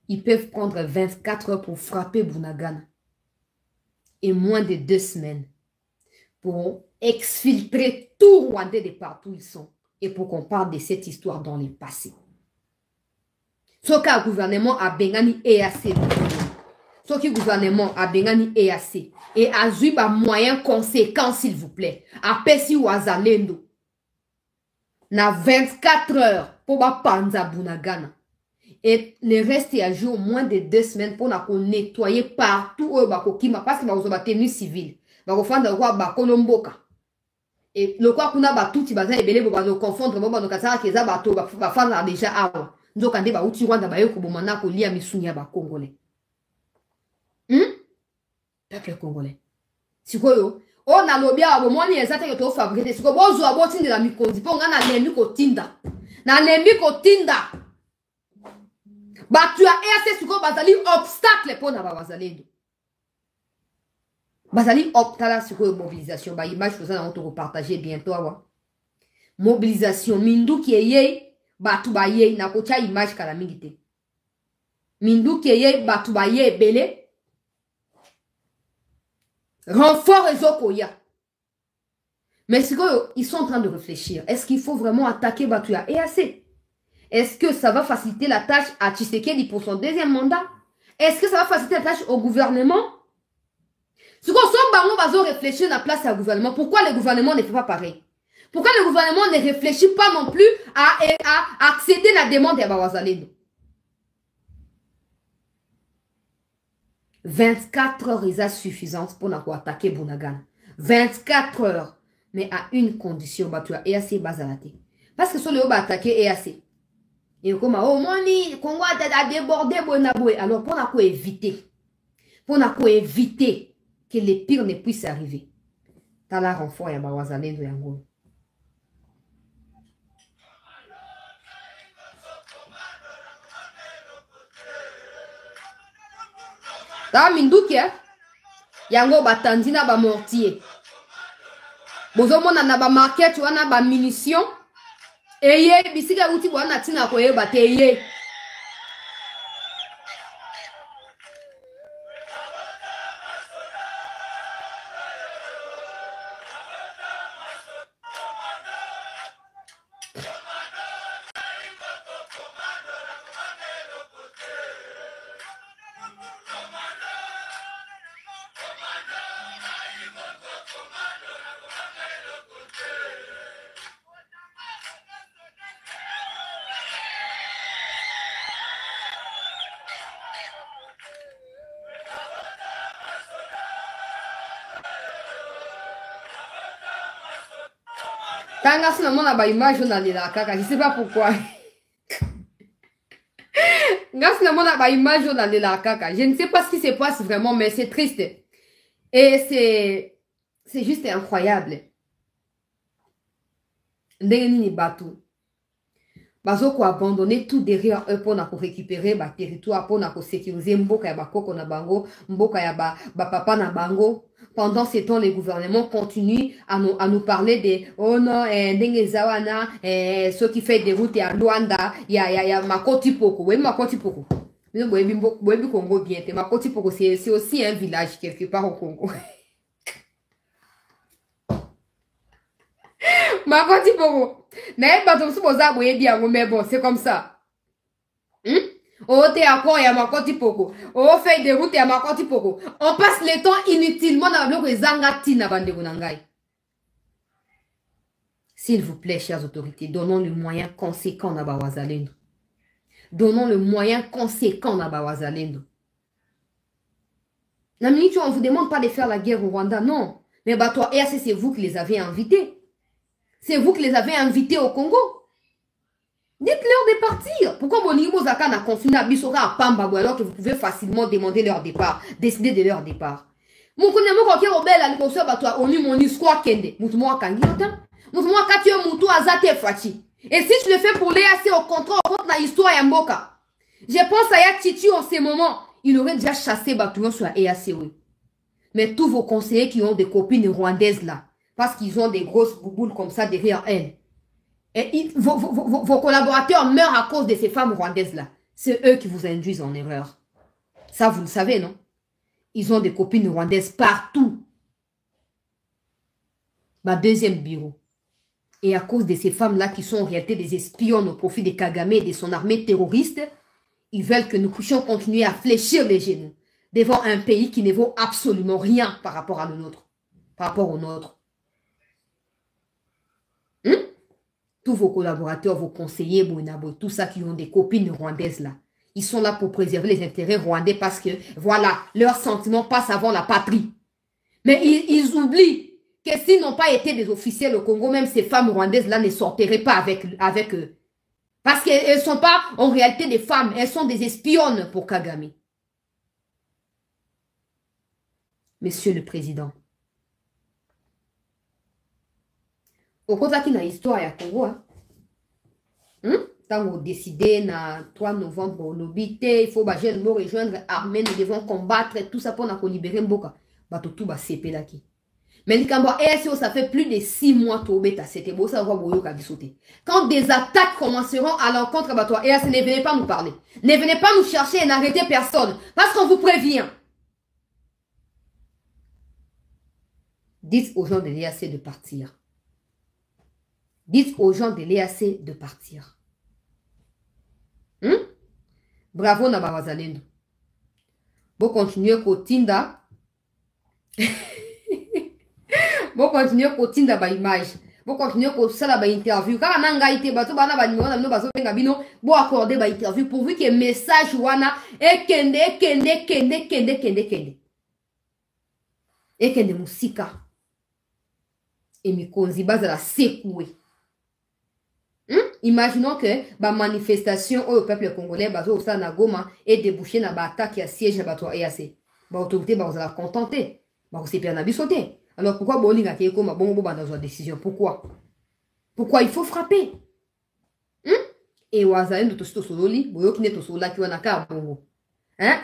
ils peuvent prendre 24 heures pour frapper Bunagana et moins de 2 semaines pour exfiltrer tout Rwandais de partout où ils sont et pour qu'on parle de cette histoire dans le passé. Ce qu'un gouvernement a bengani EAC. Ce que le gouvernement a bengani EAC et a eu un moyen conséquent, s'il vous plaît. A Pessi ou Azalendo. Na 24 heures pour ba panza Bunagana. Et le reste a joué au moins de 2 semaines pour nettoyer partout où bakokima parce que ba tenue civile. Ba kofanda kwa ba kolomboka. Et le quoi kuna ba touti baza ebele bo ba confondre bo ba no kasara keza ba to ba fanda déjà awa. Nzokande ba uti Rwanda ba yoko bomana ko lia misunya ba Congolais. Peuple congolais. Sikoyo, on a lobby à bomoni ezate que to fabriquer. Siko bozo aboti de la mikondi. Ponga na nemi ko tinda. Na nemi ko tinda. Ba tu as EAC siko bazali obstacle pour na ba bazalendo. Bazali optala siko mobilisation ba image que ça on te repartager bientôt awa. Mobilisation mindu ki eye batu ba ye na ko cha image kala mingite. Mindu ki eye batu ba ye belé. Renfort et Zokoya. Mais ils sont en train de réfléchir. Est-ce qu'il faut vraiment attaquer Batuya EAC? Est-ce que ça va faciliter la tâche à Tshisekedi pour son 2e mandat? Est-ce que ça va faciliter la tâche au gouvernement? Si on va réfléchir à la place du gouvernement, pourquoi le gouvernement ne fait pas pareil? Pourquoi le gouvernement ne réfléchit pas non plus à accéder à la demande de Bawazalendo? 24 heures est suffisante pour attaquer Bunagana. 24 heures. Mais à une condition, tu as EAC Bazalate. Parce que si on va attaquer EAC, et comme oh moni, Congo a débordé Bonaboué. Alors pour éviter que les pires ne puissent arriver, t'as la renfort ya Bawazalendo yango. Ta minduki yango batandina ba mortier. Bozomona na ba market wana ba munitions. Eye bisika uti bwana tina ko yeba te eye. Tanga sina mona ba image na lela kaka, je sais pas pourquoi. Ngasina mona ba image na lela kaka. Je ne sais pas ce qui se passe vraiment, mais c'est triste. Et c'est juste incroyable. Ndeni bateau. Bazoko abandonner tout derrière eux pour récupérer ba territoire, pour sécuriser mboka ya bakoko na bango, mboka ya ba papa na bango. Pendant ce temps, les gouvernements continuent à nous parler de oh non, Ndengezawana, ceux qui font des routes à Luanda, il y a Makoti Poko. Oui, Makoti Poko. Congo bien. Makoti Poko, c'est aussi un village quelque part au Congo. Makoti Poko. Mais bon, c'est comme ça. Oh, t'es à quoi, il y a Makoti Poko. Oh, fait des routes, il y a Makoti Poko. On passe le temps inutilement dans le bloc Zangati na Bandegunangai. S'il vous plaît, chères autorités, donnons le moyen conséquent à Bawazalendo. Donnons le moyen conséquent à Bawazalendo. La minute, on ne vous demande pas de faire la guerre au Rwanda, non. Mais bah, toi, EAC, c'est vous qui les avez invités. C'est vous qui les avez invités au Congo. Dites-leur de partir. Pourquoi Bonimo Zaka n'a confiné à Bissora à Pamba alors que vous pouvez facilement demander leur départ, décider de leur départ? Mon connaissement quand il y a obel à l'écossaire, bah toi, on y mon histoire kende. Moutoumoua kangiota. Moutoumoua katio moutou azate fati. Et si tu le fais pour l'EAC au contraire, on compte la histoire yamboka. Je pense à Yatitu en ce moment. Il aurait déjà chassé Batouan sur la EAC, oui. Mais tous vos conseillers qui ont des copines rwandaises là, parce qu'ils ont des grosses bouboules comme ça derrière elles. Et vos collaborateurs meurent à cause de ces femmes rwandaises-là. C'est eux qui vous induisent en erreur. Ça, vous le savez, non? Ils ont des copines rwandaises partout. Ma deuxième bureau. Et à cause de ces femmes-là qui sont en réalité des espionnes au profit de Kagame et de son armée terroriste, ils veulent que nous puissions continuer à fléchir les genoux devant un pays qui ne vaut absolument rien par rapport à le nôtre. Par rapport au nôtre. Tous vos collaborateurs, vos conseillers, tout ça qui ont des copines rwandaises là, ils sont là pour préserver les intérêts rwandais parce que, voilà, leurs sentiments passent avant la patrie. Mais ils oublient que s'ils n'ont pas été des officiels au Congo, même ces femmes rwandaises là ne sortiraient pas avec eux. Parce qu'elles ne sont pas en réalité des femmes, elles sont des espionnes pour Kagame. Monsieur le Président, au côté qui na histoire ya Congo, quand vous décidez na 3 novembre au Lobité, il faut nous rejoindre armée, nous devons combattre tout ça pour nous libérer Mboka. Bato tout ba CP là qui. Mais ça fait plus de 6 mois que c'était beau, ça va vous sauter. Quand des attaques commenceront à l'encontre de toi, EAC, ne venez pas nous parler. Ne venez pas nous chercher et n'arrêtez personne. Parce qu'on vous prévient. Dites aux gens de l'EAC de partir. Dites aux gens de l'EAC de partir. Bravo Nabawazalendo. Vous continuez Kotinda. Vous continuez Kotinda ba image. Vous continuez pour ça la interview. Quand on a été bateau, bana ba numéro na bino bazo benga bino, bo accorder ba interview pourvu que message wana e kende. E kende musika. Et mikonzi baza la secoué. Imaginons que la manifestation au peuple congolais bazo au na Goma et débouché na ba attaque à siège na bato EAC. Ba autorité ba la contenter. Ba ko sepia na bisoté. Alors pourquoi bolinga ke koma bongo ba dans une décision? Pourquoi il faut frapper? Et wazalendo to sololi, boyo kine to sola ki wana ka bongo.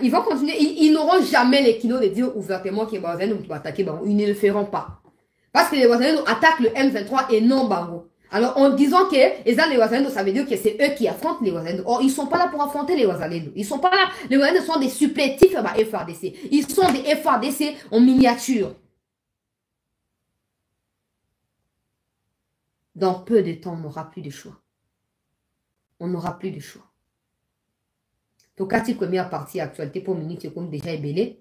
Ils vont continuer, ils n'auront jamais les kilos de dire ouvertement que wazalendo va attaquer bango, ils ne le feront pas. Parce que les wazalendo attaquent le M23 et non bango. Alors, en disant que les Wazalendo, ça veut dire que c'est eux qui affrontent les Wazalendo. Or, ils ne sont pas là pour affronter les Wazalendo. Ils ne sont pas là. Les Wazalendo sont des supplétifs à FRDC. Ils sont des FRDC en miniature. Dans peu de temps, on n'aura plus de choix. On n'aura plus de choix. Donc, à première partie, actualité pour minutes, comme déjà ébélé.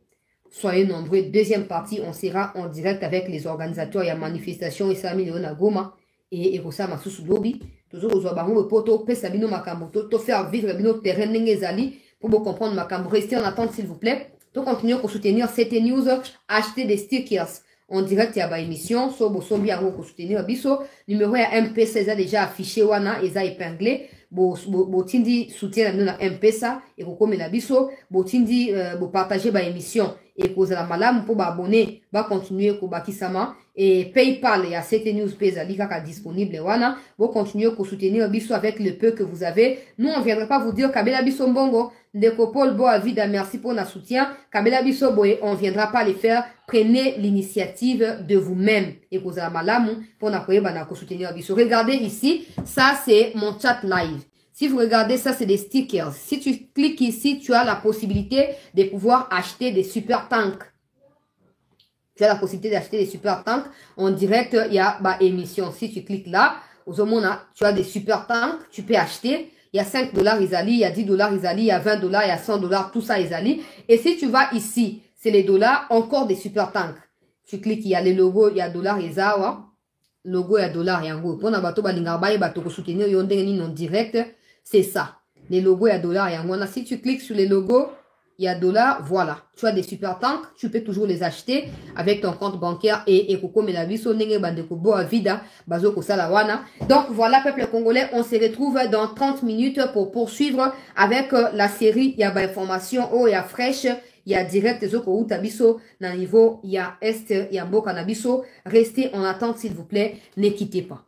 Soyez nombreux. Deuxième partie, on sera en direct avec les organisateurs. Il y a manifestation et Sami Léona Goma. Et ça m'a sous lobby toujours aux bango poto pesa bino makambo to faire vivre bino terrain ngezali pour vous comprendre makambo. Restez en attente s'il vous plaît. To continuer pour soutenir cette news, acheter des stickers en direct à ba émission so bo sombi yango pour soutenir biso numéro ya M-Pesa déjà affiché wana eza épinglé bo tindi soutien na M-Pesa et ko komela biso bo tindi bo partager ba émission et cause la malamu pour ba abonner ba continuer ko bakisama. Et PayPal et à cette news pezali kaka disponible wana vous continuez à soutenir biso avec le peu que vous avez. Nous on viendra pas vous dire kabela biso mbongo ndeko Paul Boavida merci pour notre soutien kabela biso boye on viendra pas les faire. Prenez l'initiative de vous-même et vous avez malamu pour na koyeba na ko soutenir biso. Regardez ici, ça c'est mon chat live. Si vous regardez ça, c'est des stickers. Si tu cliques ici, tu as la possibilité de pouvoir acheter des super tanks. Tu as la possibilité d'acheter des super tanks. En direct, il y a émission. Si tu cliques là, tu as des super tanks. Tu peux acheter. Il y a 5 $, Isali. Il y a 10 $, Isali. Il y a 20 $, il y a 100 $. Tout ça, Isali. Et si tu vas ici, c'est les dollars. Encore des super tanks. Tu cliques, il y a les logos. Il y a $ Isawa. Logo, il y a $. Yango. Pour na bato balingarba, bato ko soutenir yondeni en direct. C'est ça. Les logos, il y a $. Yango. Si tu cliques sur les logos, il y a $, voilà. Tu as des super tanks, tu peux toujours les acheter avec ton compte bancaire et Koko Melabiso, Nenge Bandeko Boa Vida, Bazoko Salawana. Donc voilà, peuple congolais, on se retrouve dans 30 minutes pour poursuivre avec la série. Il y a information, il y a fraîche, il y a direct, Zoko Utabiso, dans le niveau, il y a Est, il y a Boka Nabiso. Restez en attente, s'il vous plaît, ne quittez pas.